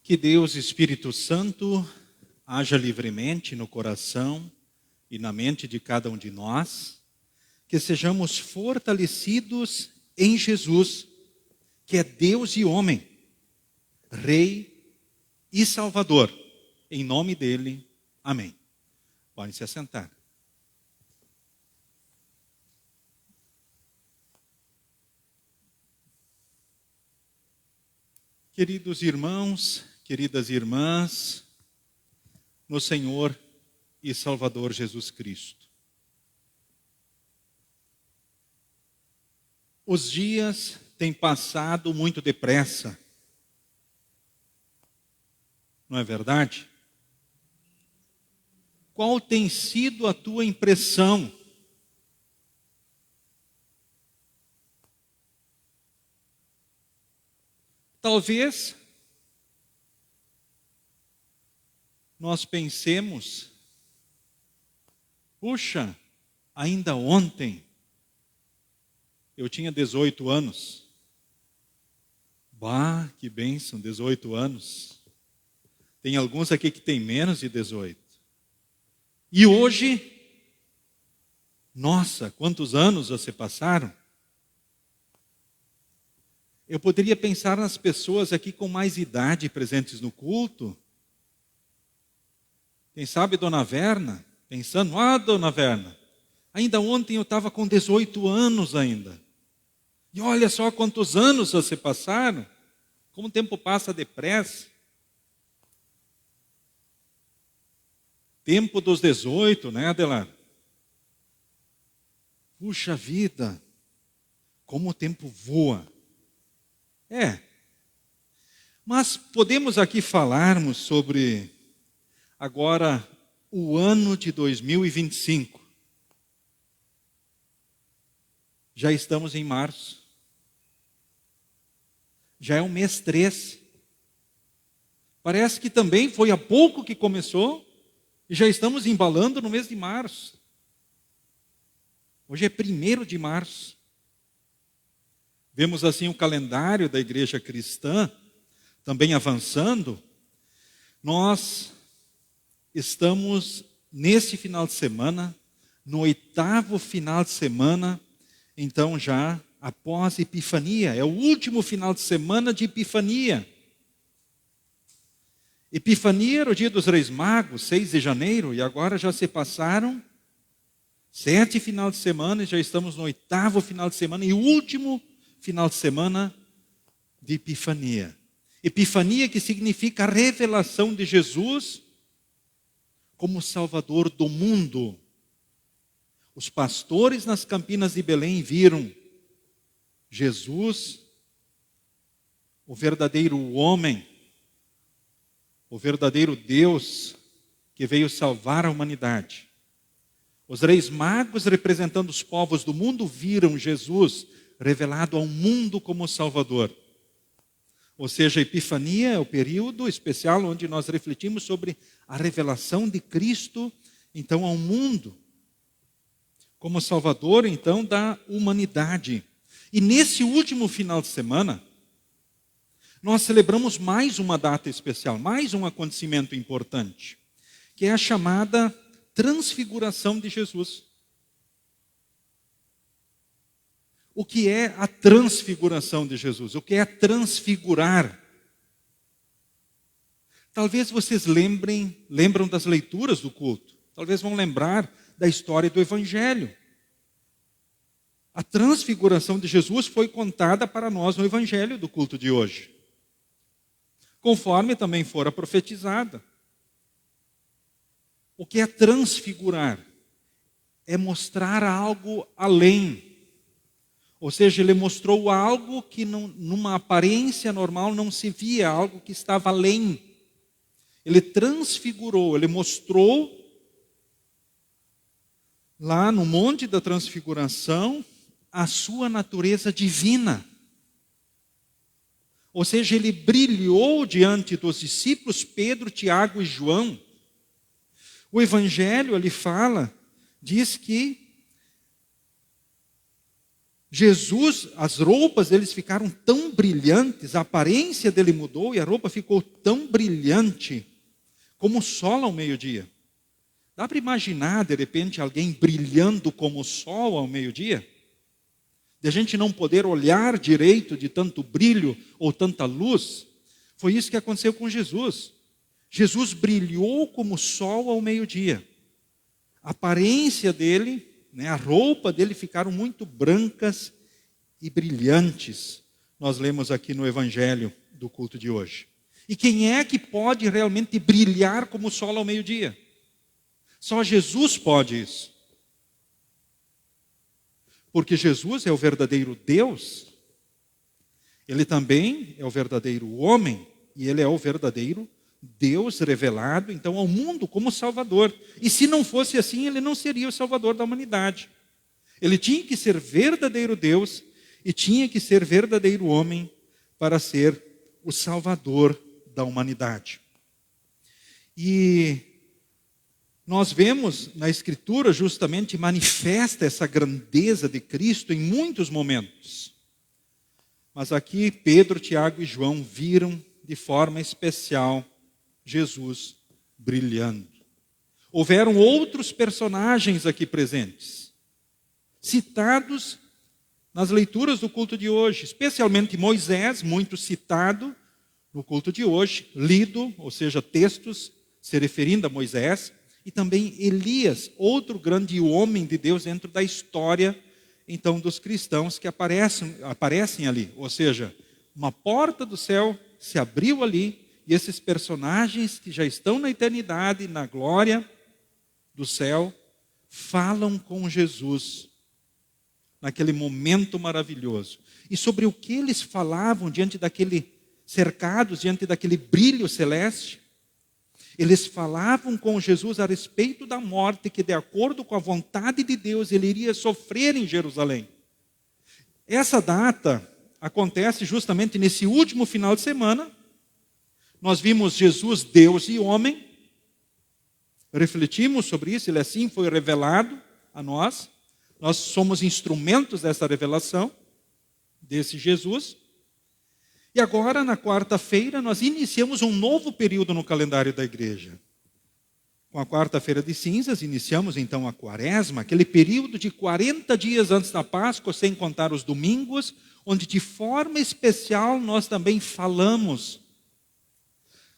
Que Deus, Espírito Santo, haja livremente no coração e na mente de cada um de nós, que sejamos fortalecidos em Jesus, que é Deus e homem, Rei e Salvador. Em nome dele, amém. Podem se assentar. Queridos irmãos, queridas irmãs, no Senhor e Salvador Jesus Cristo. Os dias têm passado muito depressa, não é verdade? Qual tem sido a tua impressão? Talvez nós pensemos, puxa, ainda ontem eu tinha 18 anos. Bah, que bênção, 18 anos. Tem alguns aqui que têm menos de 18. E hoje, nossa, quantos anos você passaram? Eu poderia pensar nas pessoas aqui com mais idade presentes no culto. Quem sabe Dona Verna, pensando, Dona Verna, ainda ontem eu estava com 18 anos ainda. E olha só quantos anos você passaram, como o tempo passa depressa. Tempo dos 18, né, Adelar? Puxa vida, como o tempo voa. Mas podemos aqui falarmos sobre agora o ano de 2025. Já estamos em março. Já é o mês 3. Parece que também foi há pouco que começou e já estamos embalando no mês de março. Hoje é 1º de março. Vemos assim o calendário da igreja cristã também avançando. Nós estamos nesse final de semana, no 8º final de semana, então já após Epifania, é o último final de semana de Epifania. Epifania era o dia dos Reis Magos, 6 de janeiro, e agora já se passaram 7 final de semana e já estamos no 8º final de semana e último final de semana de Epifania. Epifania que significa a revelação de Jesus como Salvador do mundo. Os pastores nas campinas de Belém viram Jesus, o verdadeiro homem, o verdadeiro Deus que veio salvar a humanidade. Os reis magos, representando os povos do mundo, viram Jesus revelado ao mundo como Salvador. Ou seja, a Epifania é o período especial onde nós refletimos sobre a revelação de Cristo, então, ao mundo, como Salvador, então, da humanidade. E nesse último final de semana, nós celebramos mais uma data especial, mais um acontecimento importante, que é a chamada transfiguração de Jesus. O que é a transfiguração de Jesus? O que é transfigurar? Talvez vocês lembram das leituras do culto. Talvez vão lembrar da história do Evangelho. A transfiguração de Jesus foi contada para nós no Evangelho do culto de hoje, conforme também fora profetizada. O que é transfigurar? É mostrar algo além. Ou seja, ele mostrou algo que numa aparência normal não se via, algo que estava além. Ele transfigurou, ele mostrou lá no Monte da Transfiguração a sua natureza divina. Ou seja, ele brilhou diante dos discípulos Pedro, Tiago e João. O Evangelho, ele diz que Jesus, as roupas deles ficaram tão brilhantes, a aparência dele mudou e a roupa ficou tão brilhante como o sol ao meio-dia. Dá para imaginar, de repente, alguém brilhando como o sol ao meio-dia? De a gente não poder olhar direito de tanto brilho ou tanta luz? Foi isso que aconteceu com Jesus. Jesus brilhou como o sol ao meio-dia. A aparência dele, a roupa dele ficaram muito brancas e brilhantes. Nós lemos aqui no Evangelho do culto de hoje. E quem é que pode realmente brilhar como o sol ao meio-dia? Só Jesus pode isso. Porque Jesus é o verdadeiro Deus, ele também é o verdadeiro homem, e ele é o verdadeiro Deus revelado, então, ao mundo como Salvador. E se não fosse assim, ele não seria o Salvador da humanidade. Ele tinha que ser verdadeiro Deus e tinha que ser verdadeiro homem para ser o Salvador da humanidade. E nós vemos na Escritura justamente manifesta essa grandeza de Cristo em muitos momentos. Mas aqui Pedro, Tiago e João viram de forma especial Jesus brilhando. Houveram outros personagens aqui presentes, citados nas leituras do culto de hoje, especialmente Moisés, muito citado no culto de hoje, lido, ou seja, textos se referindo a Moisés, e também Elias, outro grande homem de Deus dentro da história, então, dos cristãos que aparecem ali. Ou seja, uma porta do céu se abriu ali, e esses personagens que já estão na eternidade, na glória do céu, falam com Jesus, naquele momento maravilhoso. E sobre o que eles falavam cercados diante daquele brilho celeste, eles falavam com Jesus a respeito da morte que, de acordo com a vontade de Deus, ele iria sofrer em Jerusalém. Essa data acontece justamente nesse último final de semana. Nós vimos Jesus, Deus e homem. Refletimos sobre isso, ele assim foi revelado a nós. Nós somos instrumentos dessa revelação, desse Jesus. E agora, na quarta-feira, nós iniciamos um novo período no calendário da igreja. Com a quarta-feira de cinzas, iniciamos então a quaresma, aquele período de 40 dias antes da Páscoa, sem contar os domingos, onde de forma especial nós também falamos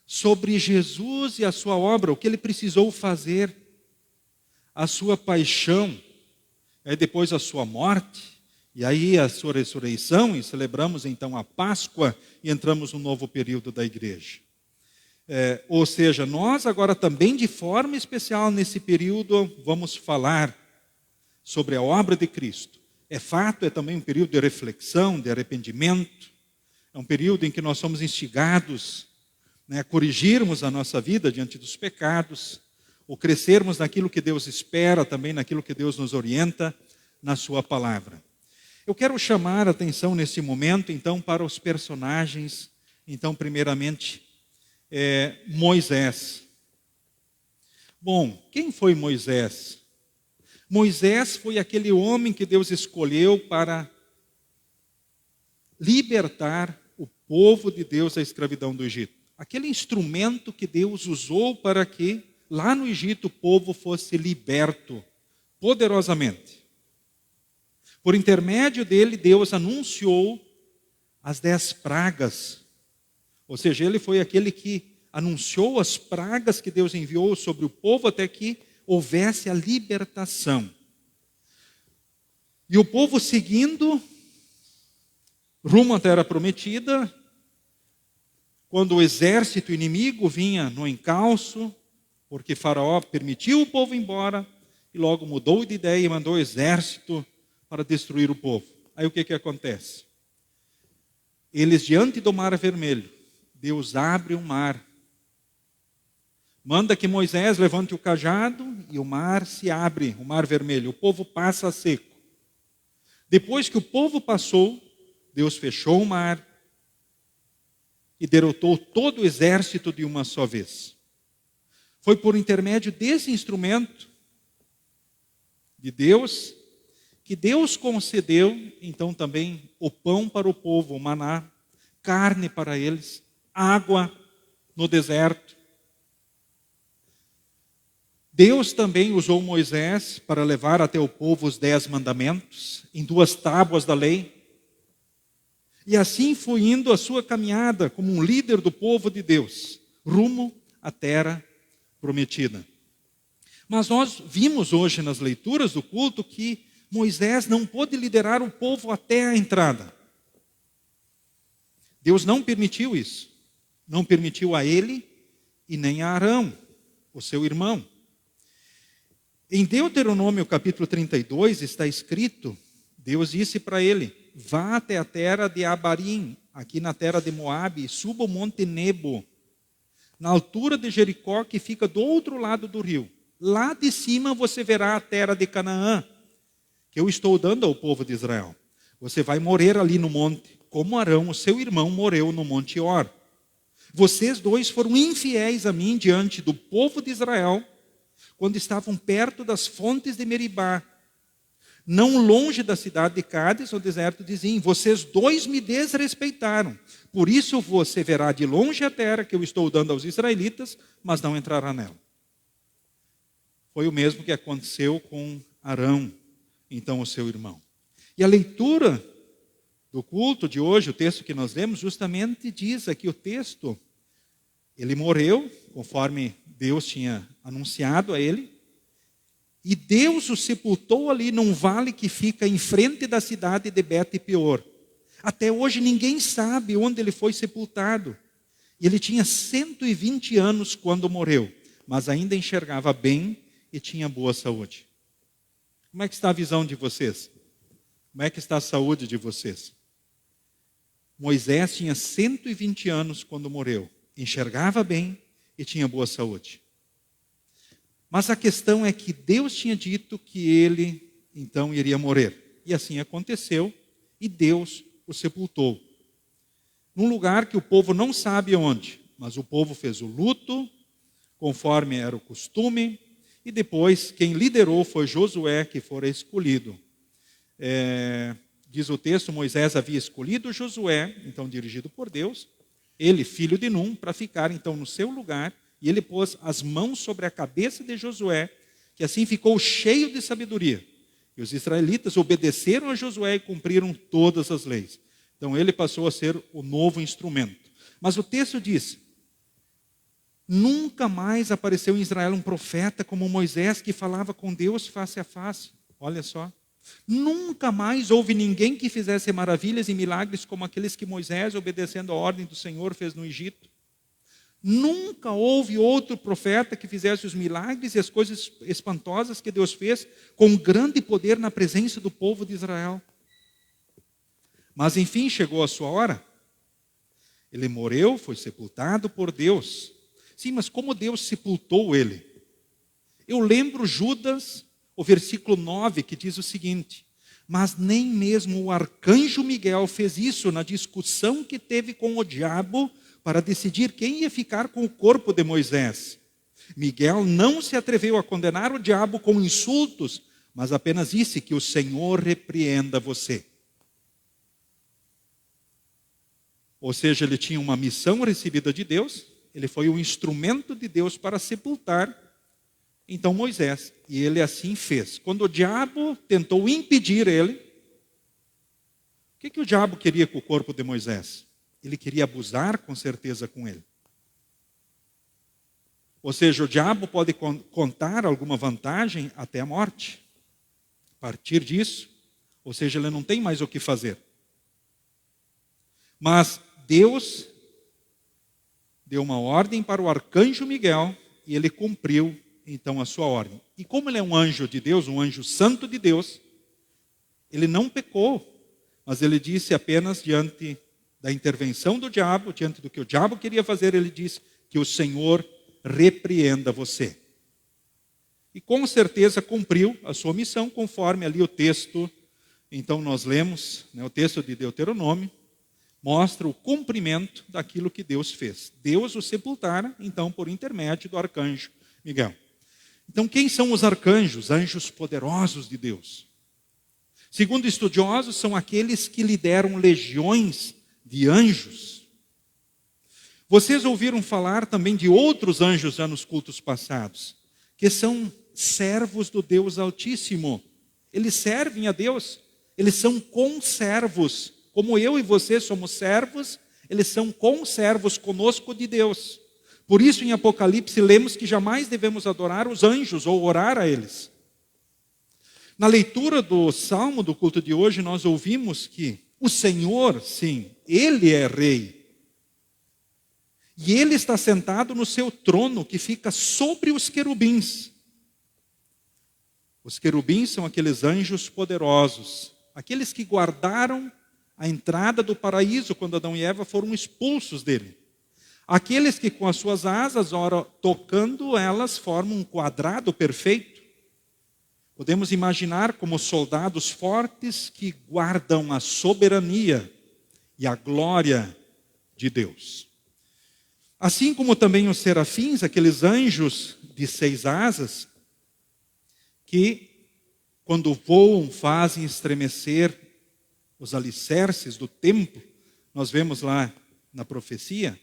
sobre Jesus e a sua obra, o que ele precisou fazer, a sua paixão, aí depois a sua morte, e aí a sua ressurreição, e celebramos então a Páscoa e entramos no novo período da igreja. Ou seja, nós agora também de forma especial nesse período vamos falar sobre a obra de Cristo. É fato, é também um período de reflexão, de arrependimento, é um período em que nós somos instigados a corrigirmos a nossa vida diante dos pecados, ou crescermos naquilo que Deus espera, também naquilo que Deus nos orienta na sua palavra. Eu quero chamar a atenção nesse momento, então, para os personagens. Então, primeiramente, Moisés. Bom, quem foi Moisés? Moisés foi aquele homem que Deus escolheu para libertar o povo de Deus da escravidão do Egito. Aquele instrumento que Deus usou para que, lá no Egito, o povo fosse liberto poderosamente. Por intermédio dele, Deus anunciou as 10 pragas. Ou seja, ele foi aquele que anunciou as pragas que Deus enviou sobre o povo até que houvesse a libertação. E o povo seguindo rumo à terra prometida, quando o exército inimigo vinha no encalço, porque Faraó permitiu o povo ir embora, e logo mudou de ideia e mandou o exército para destruir o povo. Aí o que acontece? Eles diante do mar vermelho, Deus abre o mar, manda que Moisés levante o cajado e o mar se abre, o mar vermelho, o povo passa a seco. Depois que o povo passou, Deus fechou o mar e derrotou todo o exército de uma só vez. Foi por intermédio desse instrumento de Deus que Deus concedeu, então, também o pão para o povo, o maná, carne para eles, água no deserto. Deus também usou Moisés para levar até o povo os 10 mandamentos, em 2 tábuas da lei. E assim foi indo a sua caminhada como um líder do povo de Deus, rumo à terra prometida. Mas nós vimos hoje nas leituras do culto que Moisés não pôde liderar o povo até a entrada. Deus não permitiu isso. Não permitiu a ele e nem a Arão, o seu irmão. Em Deuteronômio capítulo 32 está escrito, Deus disse para ele, vá até a terra de Abarim, aqui na terra de Moabe, e suba o monte Nebo, na altura de Jericó, que fica do outro lado do rio. Lá de cima você verá a terra de Canaã, que eu estou dando ao povo de Israel. Você vai morrer ali no monte, como Arão, o seu irmão, morreu no monte Hor. Vocês dois foram infiéis a mim diante do povo de Israel, quando estavam perto das fontes de Meribá, não longe da cidade de Cádiz, no deserto de Zim. Vocês dois me desrespeitaram. Por isso você verá de longe a terra que eu estou dando aos israelitas, mas não entrará nela. Foi o mesmo que aconteceu com Arão, então o seu irmão. E a leitura do culto de hoje, o texto que nós lemos, justamente diz aqui o texto, ele morreu, conforme Deus tinha anunciado a ele, e Deus o sepultou ali num vale que fica em frente da cidade de Bet-peor. Até hoje ninguém sabe onde ele foi sepultado. E ele tinha 120 anos quando morreu, mas ainda enxergava bem e tinha boa saúde. Como é que está a visão de vocês? Como é que está a saúde de vocês? Moisés tinha 120 anos quando morreu, enxergava bem e tinha boa saúde. Mas a questão é que Deus tinha dito que ele, então, iria morrer. E assim aconteceu, e Deus o sepultou. Num lugar que o povo não sabe onde, mas o povo fez o luto, conforme era o costume, e depois quem liderou foi Josué, que fora escolhido. Diz o texto, Moisés havia escolhido Josué, então dirigido por Deus, ele, filho de Num, para ficar então no seu lugar, e ele pôs as mãos sobre a cabeça de Josué, que assim ficou cheio de sabedoria. E os israelitas obedeceram a Josué e cumpriram todas as leis. Então ele passou a ser o novo instrumento. Mas o texto diz, nunca mais apareceu em Israel um profeta como Moisés, que falava com Deus face a face. Olha só. Nunca mais houve ninguém que fizesse maravilhas e milagres como aqueles que Moisés, obedecendo a ordem do Senhor, fez no Egito. Nunca houve outro profeta que fizesse os milagres e as coisas espantosas que Deus fez com grande poder na presença do povo de Israel. Mas enfim, chegou a sua hora. Ele morreu, foi sepultado por Deus. Sim, mas como Deus sepultou ele? Eu lembro Judas, o versículo 9, que diz o seguinte, mas nem mesmo o arcanjo Miguel fez isso na discussão que teve com o diabo para decidir quem ia ficar com o corpo de Moisés. Miguel não se atreveu a condenar o diabo com insultos, mas apenas disse que o Senhor repreenda você. Ou seja, ele tinha uma missão recebida de Deus, ele foi um instrumento de Deus para sepultar, então, Moisés. E ele assim fez. Quando o diabo tentou impedir ele, o que o diabo queria com o corpo de Moisés? Ele queria abusar, com certeza, com ele. Ou seja, o diabo pode contar alguma vantagem até a morte. A partir disso, ou seja, ele não tem mais o que fazer. Mas Deus deu uma ordem para o arcanjo Miguel e ele cumpriu, então, a sua ordem. E como ele é um anjo de Deus, um anjo santo de Deus, ele não pecou, mas ele disse apenas diante da intervenção do diabo, diante do que o diabo queria fazer, ele disse que o Senhor repreenda você. E com certeza cumpriu a sua missão, conforme ali o texto, então nós lemos, o texto de Deuteronômio, mostra o cumprimento daquilo que Deus fez. Deus o sepultara, então, por intermédio do arcanjo Miguel. Então, quem são os arcanjos? Anjos poderosos de Deus. Segundo estudiosos, são aqueles que lideram legiões de anjos. Vocês ouviram falar também de outros anjos já nos cultos passados, que são servos do Deus Altíssimo. Eles servem a Deus, eles são conservos. Como eu e você somos servos, eles são conservos conosco de Deus. Por isso, em Apocalipse, lemos que jamais devemos adorar os anjos ou orar a eles. Na leitura do Salmo do culto de hoje, nós ouvimos que o Senhor, sim, Ele é Rei. E Ele está sentado no seu trono, que fica sobre os querubins. Os querubins são aqueles anjos poderosos, aqueles que guardaram a entrada do paraíso quando Adão e Eva foram expulsos dele. Aqueles que com as suas asas, ora tocando elas, formam um quadrado perfeito. Podemos imaginar como soldados fortes que guardam a soberania e a glória de Deus. Assim como também os serafins, aqueles anjos de 6 asas, que quando voam fazem estremecer os alicerces do templo. Nós vemos lá na profecia,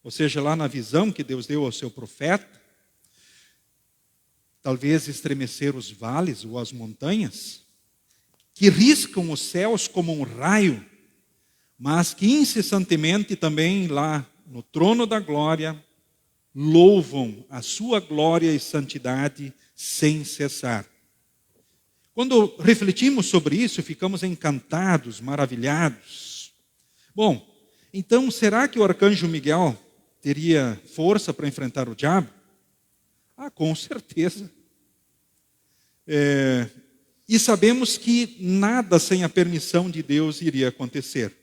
ou seja, lá na visão que Deus deu ao seu profeta, talvez estremecer os vales ou as montanhas, que riscam os céus como um raio, mas que incessantemente também lá no trono da glória louvam a sua glória e santidade sem cessar. Quando refletimos sobre isso, ficamos encantados, maravilhados. Bom, então será que o arcanjo Miguel teria força para enfrentar o diabo? Com certeza. E sabemos que nada sem a permissão de Deus iria acontecer.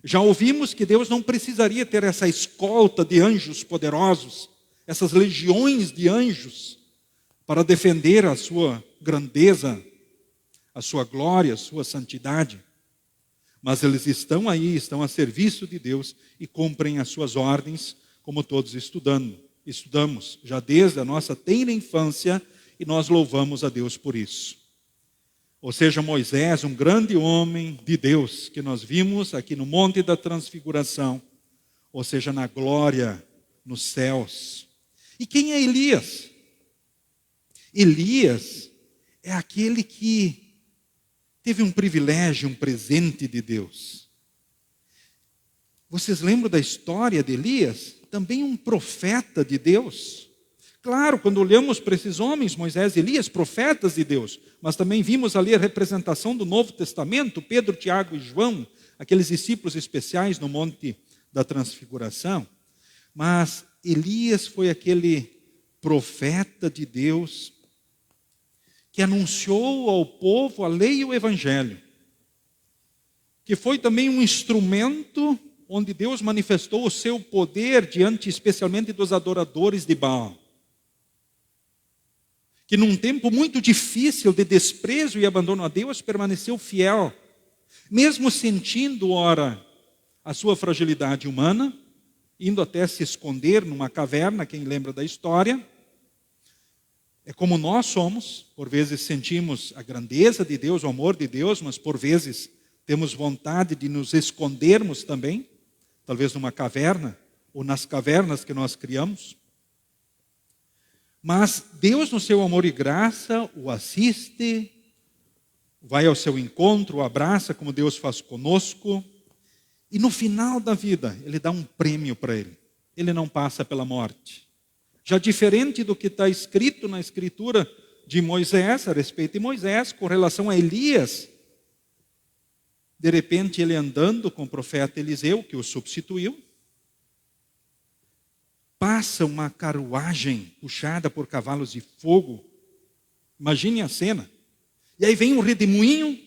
Já ouvimos que Deus não precisaria ter essa escolta de anjos poderosos, essas legiões de anjos, para defender a sua grandeza, a sua glória, a sua santidade. Mas eles estão aí, estão a serviço de Deus e cumprem as suas ordens, como todos estudamos, já desde a nossa tenra infância, e nós louvamos a Deus por isso. Ou seja, Moisés, um grande homem de Deus, que nós vimos aqui no Monte da Transfiguração, ou seja, na glória, nos céus. E quem é Elias? Elias é aquele que teve um privilégio, um presente de Deus. Vocês lembram da história de Elias? Também um profeta de Deus. Claro, quando olhamos para esses homens, Moisés e Elias, profetas de Deus, mas também vimos ali a representação do Novo Testamento, Pedro, Tiago e João, aqueles discípulos especiais no Monte da Transfiguração. Mas Elias foi aquele profeta de Deus que anunciou ao povo a lei e o evangelho, que foi também um instrumento onde Deus manifestou o seu poder diante especialmente dos adoradores de Baal, que num tempo muito difícil de desprezo e abandono a Deus, permaneceu fiel, mesmo sentindo, ora, a sua fragilidade humana, indo até se esconder numa caverna, quem lembra da história. É como nós somos, por vezes sentimos a grandeza de Deus, o amor de Deus, mas por vezes temos vontade de nos escondermos também, talvez numa caverna, ou nas cavernas que nós criamos. Mas Deus, no seu amor e graça, o assiste, vai ao seu encontro, o abraça, como Deus faz conosco, e no final da vida, Ele dá um prêmio para ele. Ele não passa pela morte. Já diferente do que está escrito na Escritura de Moisés, a respeito de Moisés, com relação a Elias, de repente ele andando com o profeta Eliseu, que o substituiu, passa uma carruagem puxada por cavalos de fogo. Imagine a cena. E aí vem um redemoinho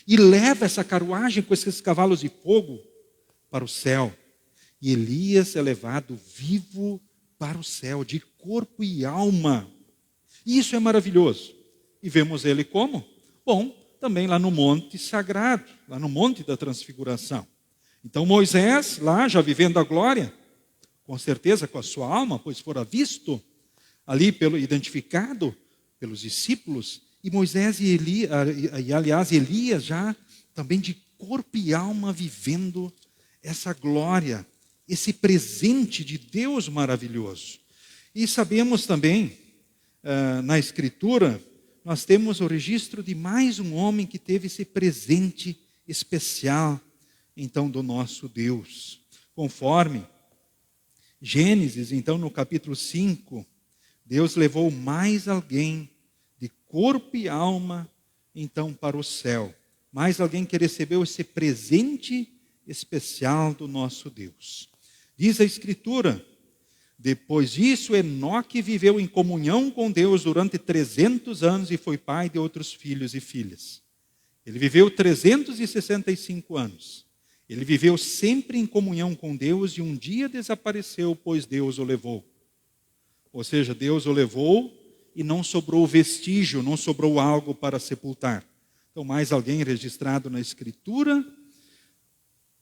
e leva essa carruagem com esses cavalos de fogo para o céu. E Elias é levado vivo para o céu, de corpo e alma. E isso é maravilhoso. E vemos ele como? Bom, também lá no Monte Sagrado, lá no Monte da Transfiguração. Então Moisés, lá já vivendo a glória, com certeza com a sua alma, pois fora visto ali, identificado pelos discípulos, E Moisés e aliás, Elias já também de corpo e alma vivendo essa glória, esse presente de Deus maravilhoso. E sabemos também, na Escritura, nós temos o registro de mais um homem que teve esse presente especial, então, do nosso Deus. Conforme Gênesis, então, no capítulo 5, Deus levou mais alguém de corpo e alma, então, para o céu. Mais alguém que recebeu esse presente especial do nosso Deus. Diz a Escritura, depois disso, Enoque viveu em comunhão com Deus durante 300 anos e foi pai de outros filhos e filhas. Ele viveu 365 anos. Ele viveu sempre em comunhão com Deus e um dia desapareceu, pois Deus o levou. Ou seja, Deus o levou e não sobrou vestígio, não sobrou algo para sepultar. Então, mais alguém registrado na Escritura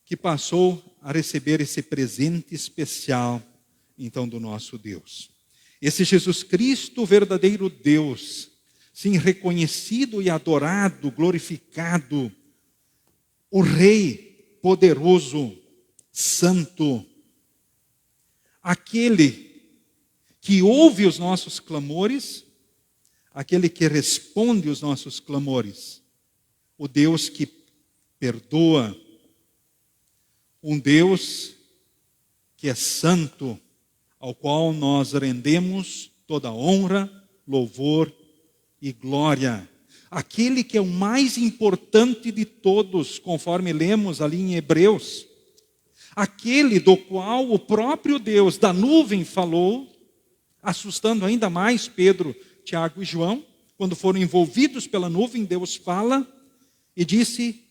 que passou a receber esse presente especial, então, do nosso Deus. Esse Jesus Cristo, o verdadeiro Deus, sim, reconhecido e adorado, glorificado, o Rei poderoso, santo, aquele que ouve os nossos clamores, aquele que responde os nossos clamores, o Deus que perdoa, um Deus que é santo, ao qual nós rendemos toda honra, louvor e glória. Aquele que é o mais importante de todos, conforme lemos ali em Hebreus. Aquele do qual o próprio Deus da nuvem falou, assustando ainda mais Pedro, Tiago e João, quando foram envolvidos pela nuvem, Deus fala e disse: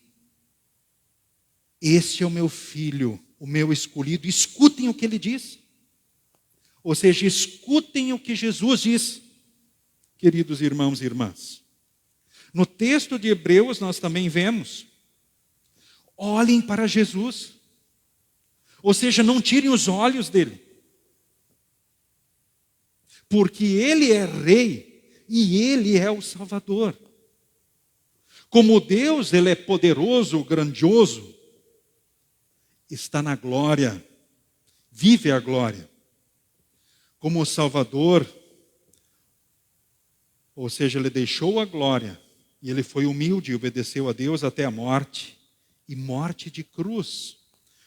este é o meu filho, o meu escolhido, escutem o que ele diz. Ou seja, escutem o que Jesus diz, queridos irmãos e irmãs. No texto de Hebreus nós também vemos, olhem para Jesus. Ou seja, não tirem os olhos dele. Porque ele é rei e ele é o Salvador. Como Deus, ele é poderoso, grandioso, está na glória, vive a glória. Como o Salvador, ou seja, ele deixou a glória, e ele foi humilde e obedeceu a Deus até a morte, e morte de cruz.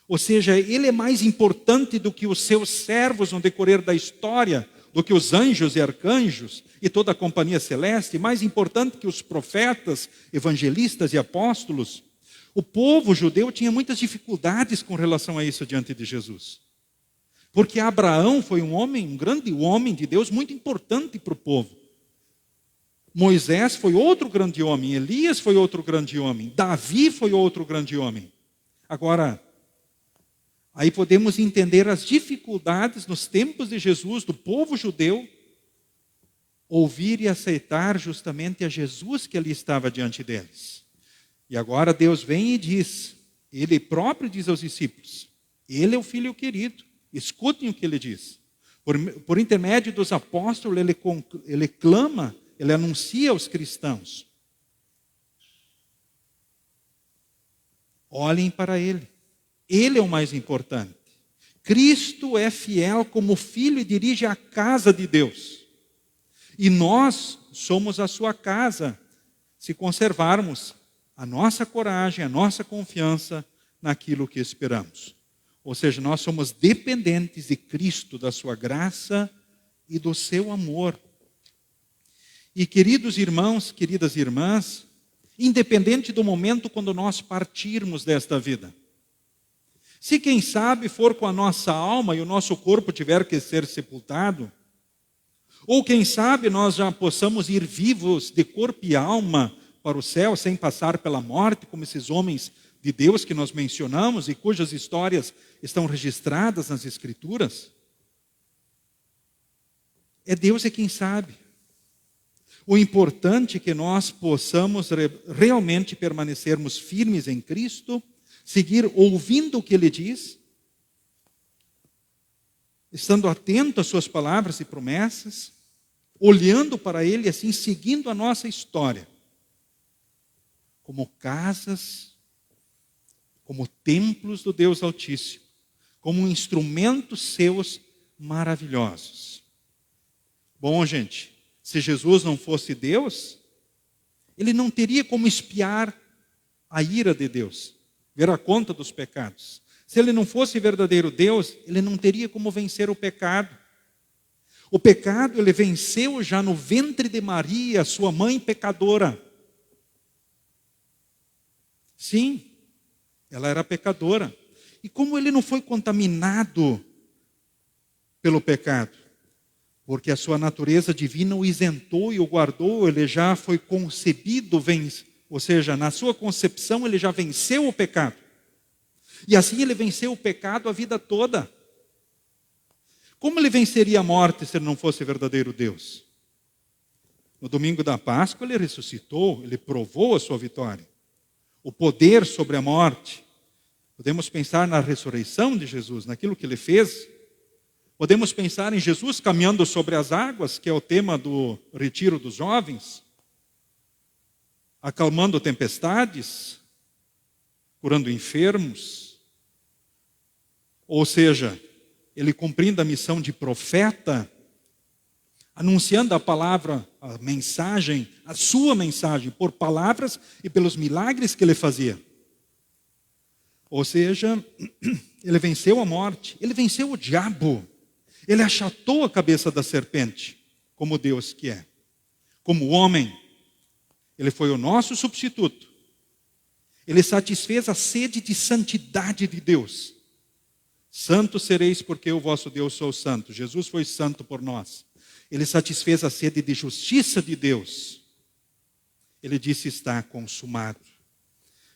Ou seja, ele é mais importante do que os seus servos no decorrer da história, do que os anjos e arcanjos e toda a companhia celeste, mais importante que os profetas, evangelistas e apóstolos. O povo judeu tinha muitas dificuldades com relação a isso diante de Jesus. Porque Abraão foi um grande homem de Deus, muito importante para o povo. Moisés foi outro grande homem, Elias foi outro grande homem, Davi foi outro grande homem. Agora, aí podemos entender as dificuldades nos tempos de Jesus, do povo judeu, ouvir e aceitar justamente a Jesus que ali estava diante deles. E agora Deus vem e diz, ele próprio diz aos discípulos, ele é o filho querido, escutem o que ele diz. Por intermédio dos apóstolos, ele clama, ele anuncia aos cristãos. Olhem para ele. Ele é o mais importante. Cristo é fiel como filho e dirige a casa de Deus. E nós somos a sua casa, se conservarmos a nossa coragem, a nossa confiança naquilo que esperamos. Ou seja, nós somos dependentes de Cristo, da sua graça e do seu amor. E queridos irmãos, queridas irmãs, independente do momento quando nós partirmos desta vida, se quem sabe for com a nossa alma e o nosso corpo tiver que ser sepultado, ou quem sabe nós já possamos ir vivos de corpo e alma para o céu, sem passar pela morte, como esses homens de Deus que nós mencionamos e cujas histórias estão registradas nas Escrituras, é Deus quem sabe. O importante é que nós possamos realmente permanecermos firmes em Cristo, seguir ouvindo o que Ele diz, estando atento às suas palavras e promessas, olhando para Ele assim, seguindo a nossa história, como casas, como templos do Deus Altíssimo, como instrumentos seus maravilhosos. Bom, gente, se Jesus não fosse Deus, Ele não teria como espiar a ira de Deus, ver a conta dos pecados. Se Ele não fosse verdadeiro Deus, Ele não teria como vencer o pecado. O pecado Ele venceu já no ventre de Maria, sua mãe pecadora. Sim, ela era pecadora. E como Ele não foi contaminado pelo pecado? Porque a sua natureza divina o isentou e o guardou, Ele já foi concebido, ou seja, na sua concepção Ele já venceu o pecado. E assim Ele venceu o pecado a vida toda. Como Ele venceria a morte se Ele não fosse verdadeiro Deus? No domingo da Páscoa Ele ressuscitou, Ele provou a sua vitória. O poder sobre a morte. Podemos pensar na ressurreição de Jesus, naquilo que Ele fez. Podemos pensar em Jesus caminhando sobre as águas, que é o tema do retiro dos jovens, acalmando tempestades, curando enfermos. Ou seja, Ele cumprindo a missão de profeta, anunciando a palavra, a mensagem, a sua mensagem, por palavras e pelos milagres que Ele fazia. Ou seja, Ele venceu a morte, Ele venceu o diabo, Ele achatou a cabeça da serpente, como Deus que é. Como homem, Ele foi o nosso substituto. Ele satisfez a sede de santidade de Deus. Santo sereis porque o vosso Deus sou santo. Jesus foi santo por nós. Ele satisfez a sede de justiça de Deus. Ele disse: está consumado.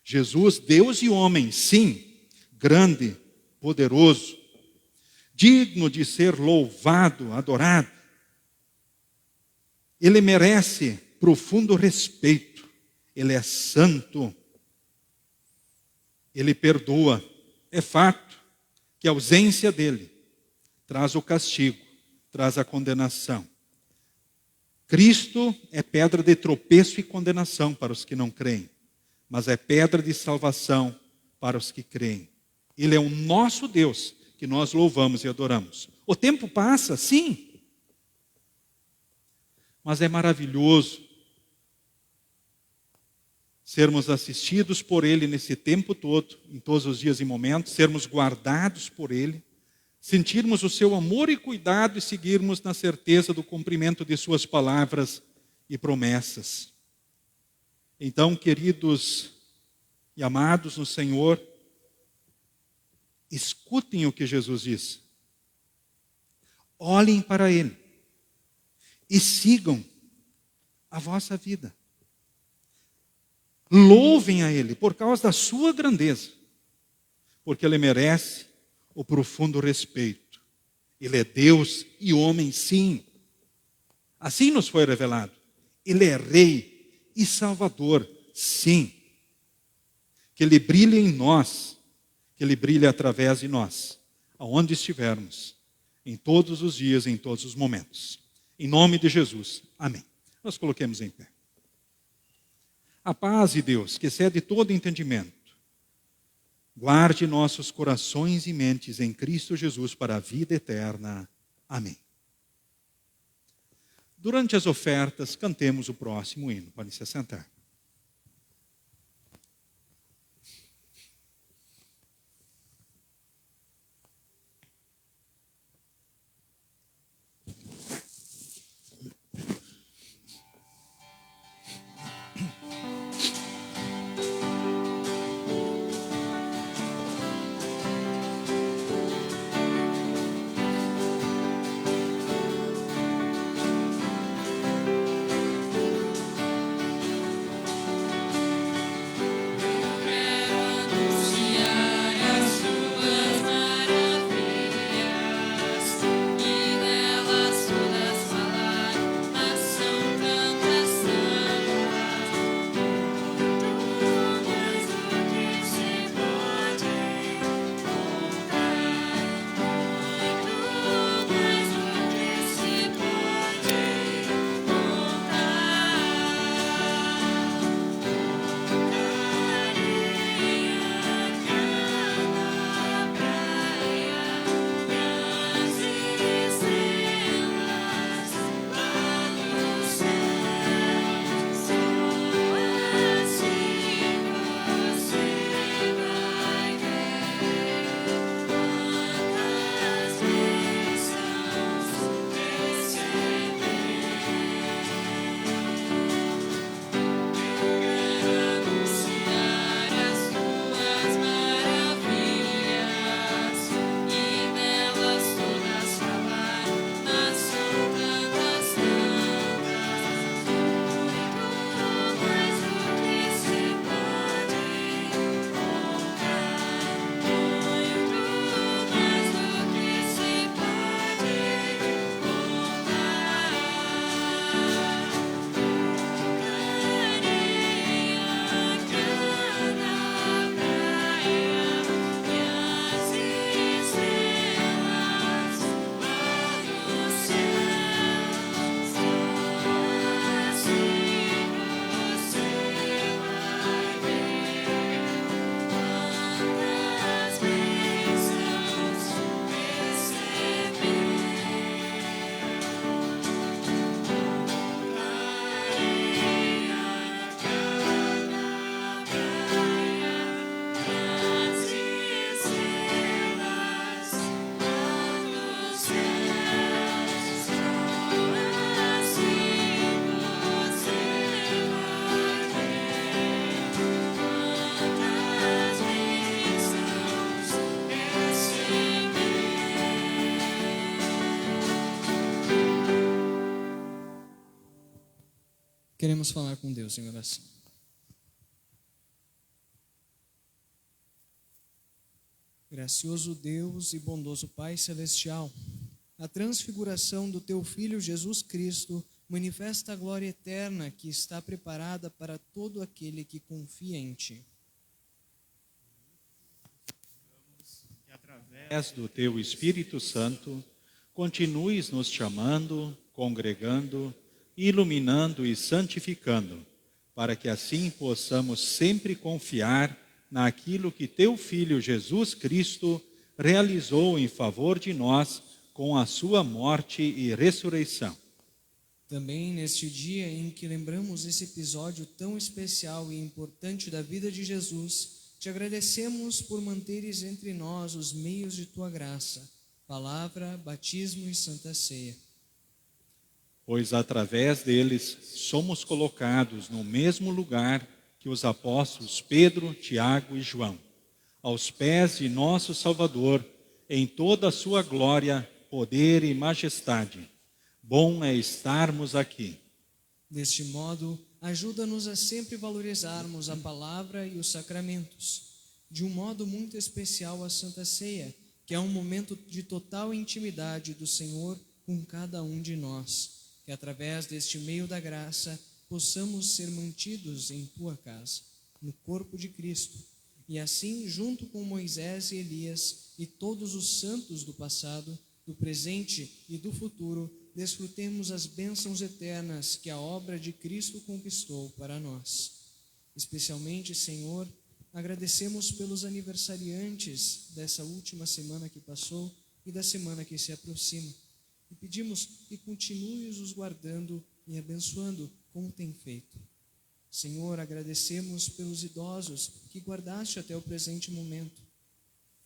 Jesus, Deus e homem, sim, grande, poderoso, digno de ser louvado, adorado. Ele merece profundo respeito. Ele é santo. Ele perdoa. É fato que a ausência dele traz o castigo, traz a condenação. Cristo é pedra de tropeço e condenação para os que não creem, mas é pedra de salvação para os que creem. Ele é o nosso Deus, que nós louvamos e adoramos. O tempo passa, sim, mas é maravilhoso sermos assistidos por Ele nesse tempo todo, em todos os dias e momentos, sermos guardados por Ele, sentirmos o seu amor e cuidado e seguirmos na certeza do cumprimento de suas palavras e promessas. Então, queridos e amados no Senhor, escutem o que Jesus diz. Olhem para Ele e sigam a vossa vida. Louvem a Ele por causa da sua grandeza, porque Ele merece o profundo respeito. Ele é Deus e homem, sim. Assim nos foi revelado. Ele é Rei e Salvador, sim. Que Ele brilhe em nós, que Ele brilhe através de nós, aonde estivermos, em todos os dias, em todos os momentos. Em nome de Jesus, amém. Nós coloquemos em pé. A paz de Deus, que excede todo entendimento, guarde nossos corações e mentes em Cristo Jesus para a vida eterna. Amém. Durante as ofertas, cantemos o próximo hino. Podem se assentar. Queremos falar com Deus em oração. Gracioso Deus e bondoso Pai Celestial, a transfiguração do Teu Filho Jesus Cristo manifesta a glória eterna que está preparada para todo aquele que confia em Ti. E através Através do Teu Espírito Santo, continues nos chamando, congregando, iluminando e santificando, para que assim possamos sempre confiar naquilo que Teu Filho Jesus Cristo realizou em favor de nós com a sua morte e ressurreição. Também neste dia em que lembramos esse episódio tão especial e importante da vida de Jesus, Te agradecemos por manteres entre nós os meios de Tua graça, palavra, batismo e santa ceia. Pois através deles somos colocados no mesmo lugar que os apóstolos Pedro, Tiago e João, aos pés de nosso Salvador, em toda a sua glória, poder e majestade. Bom é estarmos aqui. Deste modo, ajuda-nos a sempre valorizarmos a palavra e os sacramentos, de um modo muito especial a Santa Ceia, que é um momento de total intimidade do Senhor com cada um de nós, que através deste meio da graça possamos ser mantidos em Tua casa, no corpo de Cristo, e assim, junto com Moisés e Elias e todos os santos do passado, do presente e do futuro, desfrutemos as bênçãos eternas que a obra de Cristo conquistou para nós. Especialmente, Senhor, agradecemos pelos aniversariantes dessa última semana que passou e da semana que se aproxima. E pedimos que continues os guardando e abençoando como tem feito. Senhor, agradecemos pelos idosos que guardaste até o presente momento.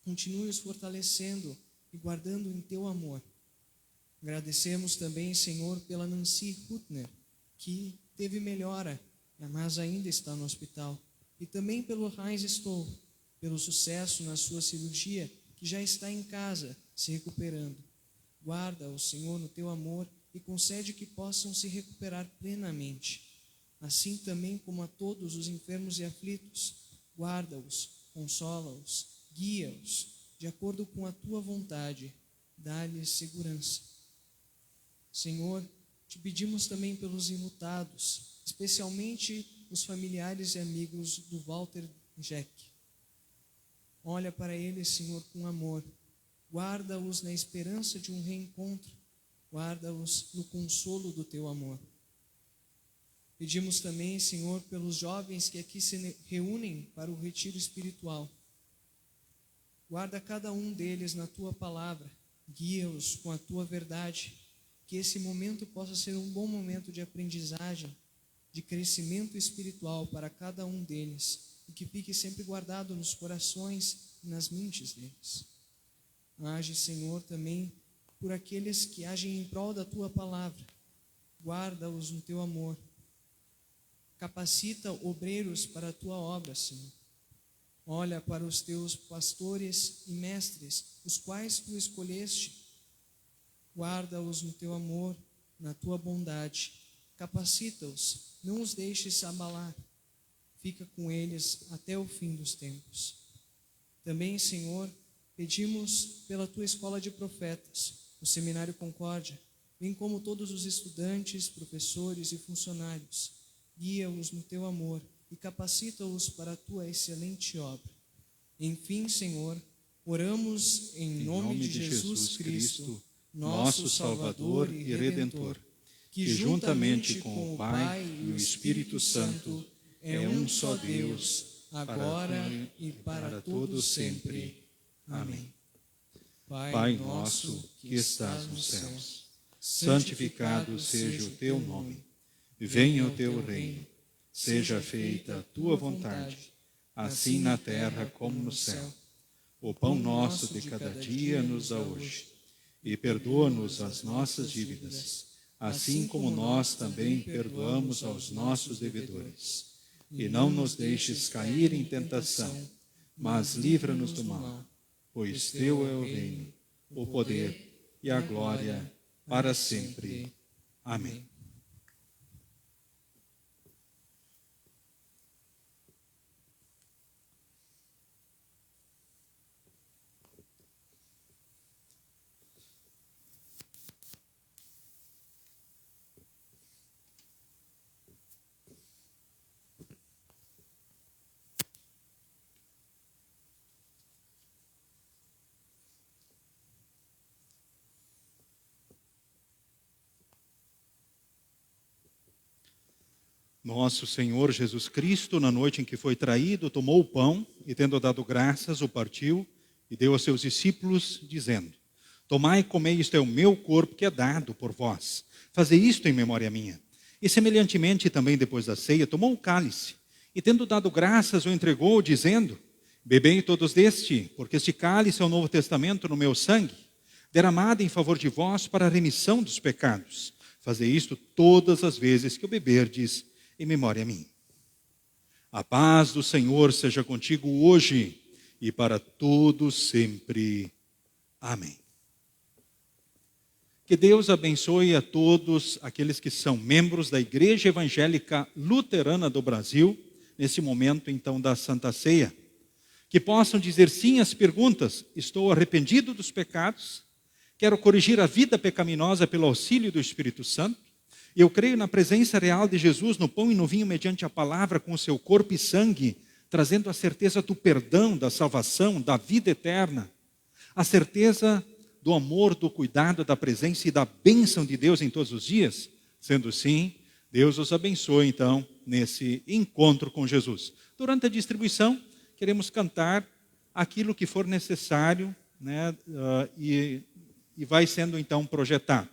Continue os fortalecendo e guardando em Teu amor. Agradecemos também, Senhor, pela Nancy Hutner, que teve melhora, mas ainda está no hospital. E também pelo Heinz Stoll, pelo sucesso na sua cirurgia, que já está em casa, se recuperando. Guarda-o, Senhor, no Teu amor e concede que possam se recuperar plenamente. Assim também como a todos os enfermos e aflitos, guarda-os, consola-os, guia-os, de acordo com a Tua vontade, dá-lhes segurança. Senhor, Te pedimos também pelos enlutados, especialmente os familiares e amigos do Walter Jack. Olha para eles, Senhor, com amor. Guarda-os na esperança de um reencontro. Guarda-os no consolo do Teu amor. Pedimos também, Senhor, pelos jovens que aqui se reúnem para o retiro espiritual. Guarda cada um deles na Tua palavra. Guia-os com a Tua verdade. Que esse momento possa ser um bom momento de aprendizagem, de crescimento espiritual para cada um deles, e que fique sempre guardado nos corações e nas mentes deles. Age, Senhor, também por aqueles que agem em prol da Tua palavra. Guarda-os no Teu amor. Capacita obreiros para a Tua obra, Senhor. Olha para os Teus pastores e mestres, os quais Tu escolheste. Guarda-os no Teu amor, na Tua bondade. Capacita-os, não os deixes abalar. Fica com eles até o fim dos tempos. Também, Senhor, pedimos pela Tua escola de profetas, o Seminário Concórdia, bem como todos os estudantes, professores e funcionários. Guia-os no Teu amor e capacita-os para a Tua excelente obra. Enfim, Senhor, oramos em nome de Jesus Cristo, nosso Salvador e Redentor, que juntamente com o Pai e o Espírito Santo é um só Deus, agora e para todo sempre. Amém. Pai nosso que estás nos céus, santificado seja o Teu nome. Venha o Teu reino. Seja feita a Tua vontade, assim na terra como no céu. O pão nosso de cada dia nos dá hoje. E perdoa-nos as nossas dívidas, assim como nós também perdoamos aos nossos devedores. E não nos deixes cair em tentação, mas livra-nos do mal, pois Teu é o reino, o poder e a glória para sempre. Amém. Nosso Senhor Jesus Cristo, na noite em que foi traído, tomou o pão e, tendo dado graças, o partiu e deu aos seus discípulos, dizendo: Tomai e comei, isto é o meu corpo que é dado por vós. Fazei isto em memória minha. E semelhantemente também depois da ceia, tomou o cálice e, tendo dado graças, o entregou, dizendo: Bebei todos deste, porque este cálice é o Novo Testamento no meu sangue, derramado em favor de vós para a remissão dos pecados. Fazei isto todas as vezes que o beberdes em memória minha. A paz do Senhor seja contigo hoje e para todos sempre. Amém. Que Deus abençoe a todos aqueles que são membros da Igreja Evangélica Luterana do Brasil, nesse momento então da Santa Ceia. Que possam dizer sim às perguntas: estou arrependido dos pecados, quero corrigir a vida pecaminosa pelo auxílio do Espírito Santo. Eu creio na presença real de Jesus no pão e no vinho mediante a palavra com o seu corpo e sangue, trazendo a certeza do perdão, da salvação, da vida eterna. A certeza do amor, do cuidado, da presença e da bênção de Deus em todos os dias. Sendo assim, Deus os abençoe então nesse encontro com Jesus. Durante a distribuição, queremos cantar aquilo que for necessário, né, e vai sendo então projetado.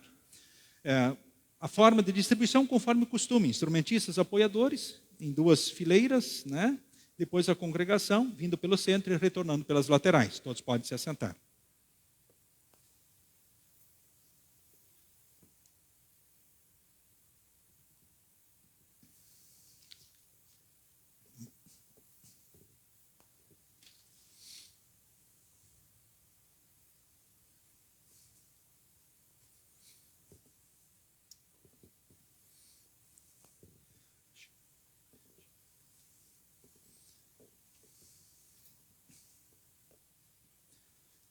A forma de distribuição conforme o costume: instrumentistas, apoiadores, em 2 fileiras, né? Depois a congregação, vindo pelo centro e retornando pelas laterais. Todos podem se assentar.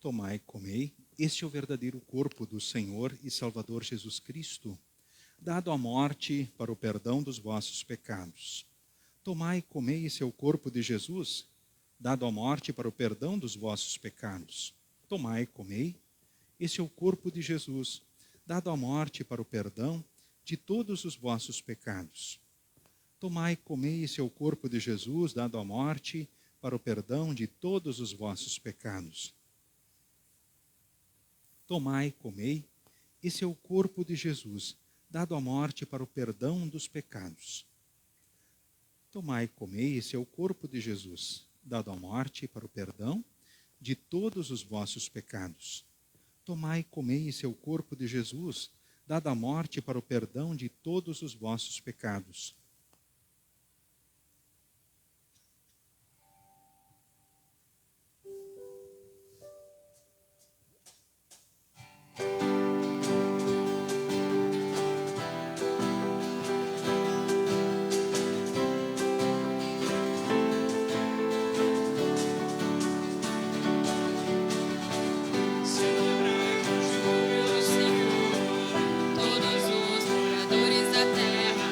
Tomai e comei, este é o verdadeiro corpo do Senhor e Salvador Jesus Cristo, dado à morte para o perdão dos vossos pecados. Tomai e comei, este é o corpo de Jesus, dado à morte para o perdão dos vossos pecados. Tomai e comei, este é o corpo de Jesus, dado à morte para o perdão de todos os vossos pecados. Tomai e comei, este é o corpo de Jesus, dado à morte para o perdão de todos os vossos pecados. Tomai e comei, esse é o corpo de Jesus, dado à morte para o perdão dos pecados. Tomai e comei, esse é o corpo de Jesus, dado à morte para o perdão de todos os vossos pecados. Tomai e comei, esse é o corpo de Jesus, dado à morte para o perdão de todos os vossos pecados. Celebremos pelo Senhor, todos os moradores da terra.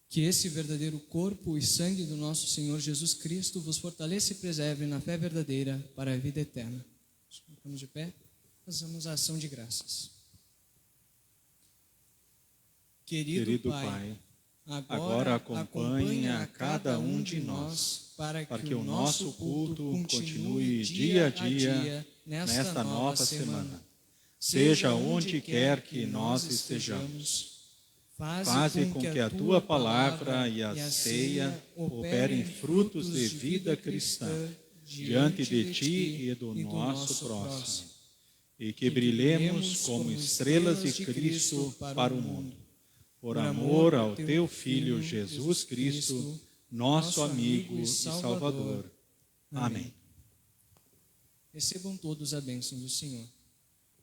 Que esse verdadeiro corpo e sangue do nosso Senhor Jesus Cristo vos fortaleça e preserve na fé verdadeira para a vida eterna. Ficamos de pé, fazemos a ação de graças. Querido Pai, agora acompanhe a cada um de nós, para que o nosso culto continue dia a dia nesta nova semana. Seja onde quer que nós estejamos, faze com que a Tua palavra e a ceia operem frutos de vida cristã diante de Ti e do nosso próximo, e que brilhemos como estrelas de Cristo para o mundo. Por amor ao Teu Filho Jesus Cristo, nosso amigo e Salvador. Amém. Recebam todos a bênção do Senhor.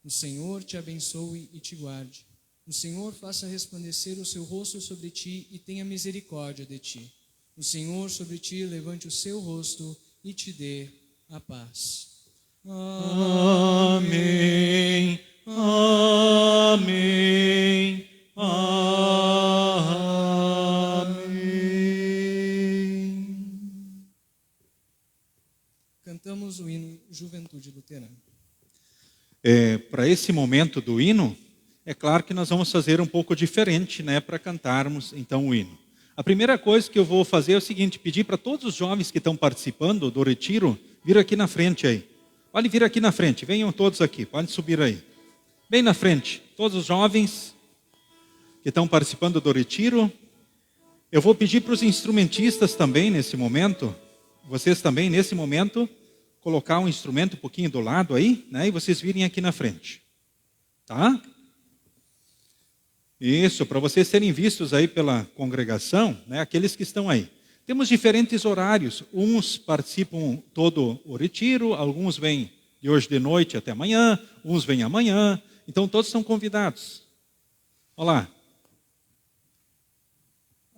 O Senhor te abençoe e te guarde. O Senhor faça resplandecer o seu rosto sobre ti e tenha misericórdia de ti. O Senhor sobre ti levante o seu rosto e te dê a paz. Amém. Amém. Amém. Cantamos o hino Juventude Luterana. Para esse momento do hino, é claro que nós vamos fazer um pouco diferente, né, para cantarmos então o hino. A primeira coisa que eu vou fazer é o seguinte: pedir para todos os jovens que estão participando do retiro vir aqui na frente aí. Podem vir aqui na frente, venham todos aqui, podem subir aí. Bem na frente, todos os jovens que estão participando do retiro. Eu vou pedir para os instrumentistas também nesse momento, vocês também nesse momento, colocar um instrumento um pouquinho do lado aí, né, e vocês virem aqui na frente. Tá? Isso, para vocês serem vistos aí pela congregação, né, aqueles que estão aí. Temos diferentes horários, uns participam todo o retiro, alguns vêm de hoje de noite até amanhã, uns vêm amanhã, então todos são convidados. Olha lá.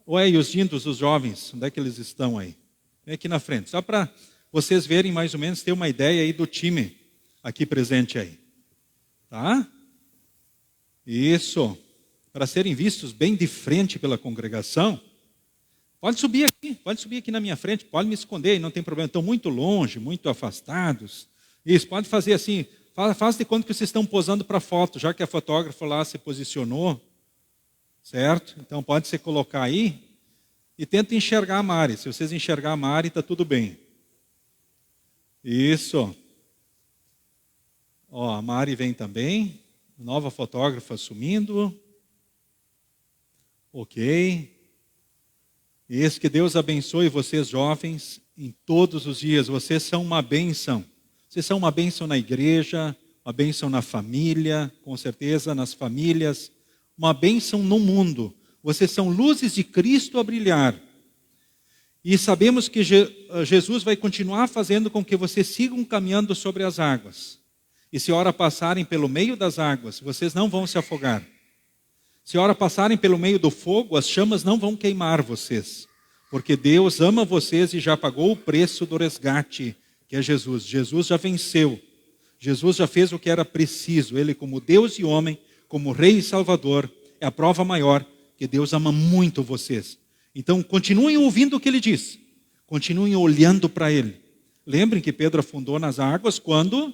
Ué, e os dindos, os jovens, onde é que eles estão aí? Vem aqui na frente, só para vocês verem mais ou menos, ter uma ideia aí do time aqui presente aí. Tá? Isso. Para serem vistos bem de frente pela congregação. Pode subir aqui na minha frente, pode me esconder aí, não tem problema. Estão muito longe, muito afastados. Isso, pode fazer assim, faz de conta que vocês estão posando para foto, já que a fotógrafa lá se posicionou. Certo? Então pode se colocar aí e tenta enxergar a Mari. Se vocês enxergar a Mari, está tudo bem. Isso. Ó, a Mari vem também. Nova fotógrafa assumindo. Ok. Isso, que Deus abençoe vocês jovens em todos os dias. Vocês são uma bênção. Vocês são uma bênção na igreja, uma bênção na família, com certeza nas famílias, uma bênção no mundo. Vocês são luzes de Cristo a brilhar. E sabemos que Jesus vai continuar fazendo com que vocês sigam caminhando sobre as águas. E se ora passarem pelo meio das águas, vocês não vão se afogar. Se ora passarem pelo meio do fogo, as chamas não vão queimar vocês. Porque Deus ama vocês e já pagou o preço do resgate, que é Jesus. Jesus já venceu. Jesus já fez o que era preciso. Ele, como Deus e homem, como Rei e Salvador, é a prova maior que Deus ama muito vocês. Então, continuem ouvindo o que Ele diz. Continuem olhando para Ele. Lembrem que Pedro afundou nas águas quando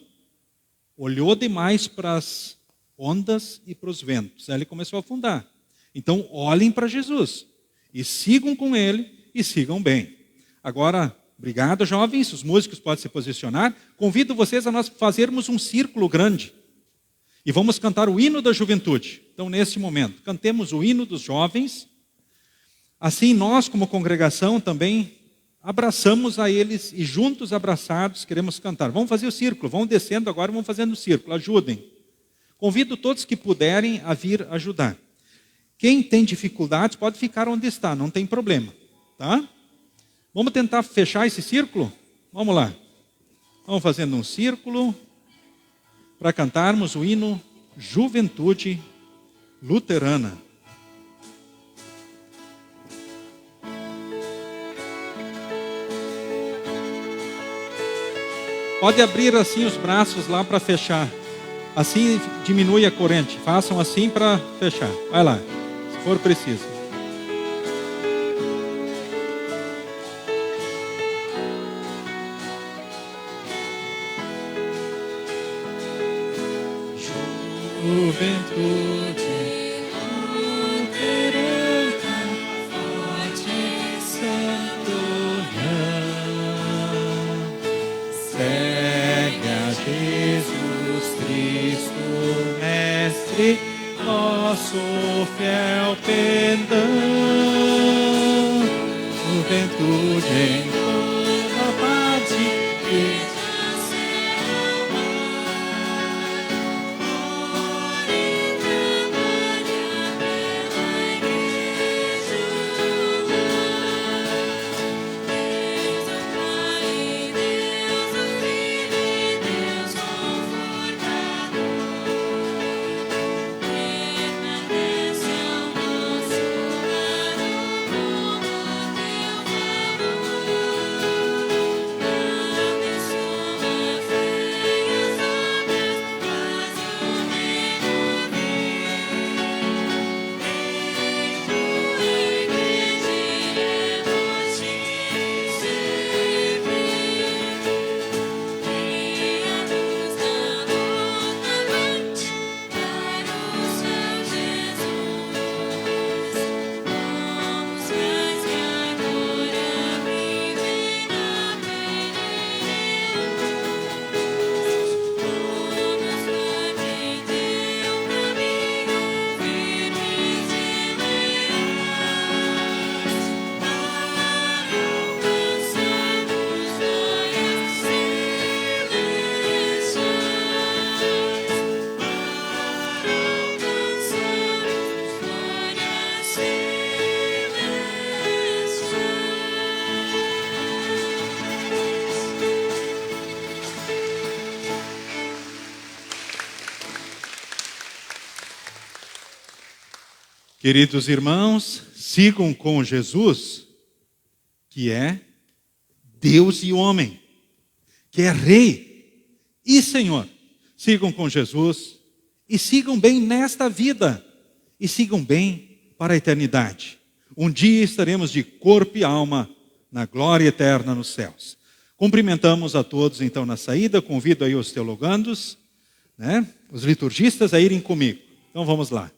olhou demais para as ondas e para os ventos. Aí ele começou a afundar. Então, olhem para Jesus. E sigam com Ele e sigam bem. Agora, obrigado, jovens. Os músicos podem se posicionar. Convido vocês a nós fazermos um círculo grande. E vamos cantar o hino da juventude. Então, nesse momento, cantemos o hino dos jovens. Assim, nós, como congregação, também abraçamos a eles e juntos abraçados queremos cantar. Vamos fazer o círculo, vamos descendo agora, vamos fazendo o círculo, ajudem. Convido todos que puderem a vir ajudar. Quem tem dificuldades pode ficar onde está, não tem problema. Tá? Vamos tentar fechar esse círculo? Vamos lá. Vamos fazendo um círculo para cantarmos o hino Juventude Luterana. Pode abrir assim os braços lá para fechar. Assim diminui a corrente. Façam assim para fechar. Vai lá, se for preciso. juventude, peranta, forte centurião. Segue a Jesus Cristo, Mestre, nosso fiel pendão. Juventude em toda parte, Queridos irmãos, sigam com Jesus, que é Deus e homem, que é Rei e Senhor. Sigam com Jesus e sigam bem nesta vida e sigam bem para a eternidade. Um dia estaremos de corpo e alma na glória eterna nos céus. Cumprimentamos a todos então na saída, convido aí os teologandos, os liturgistas a irem comigo. Então vamos lá.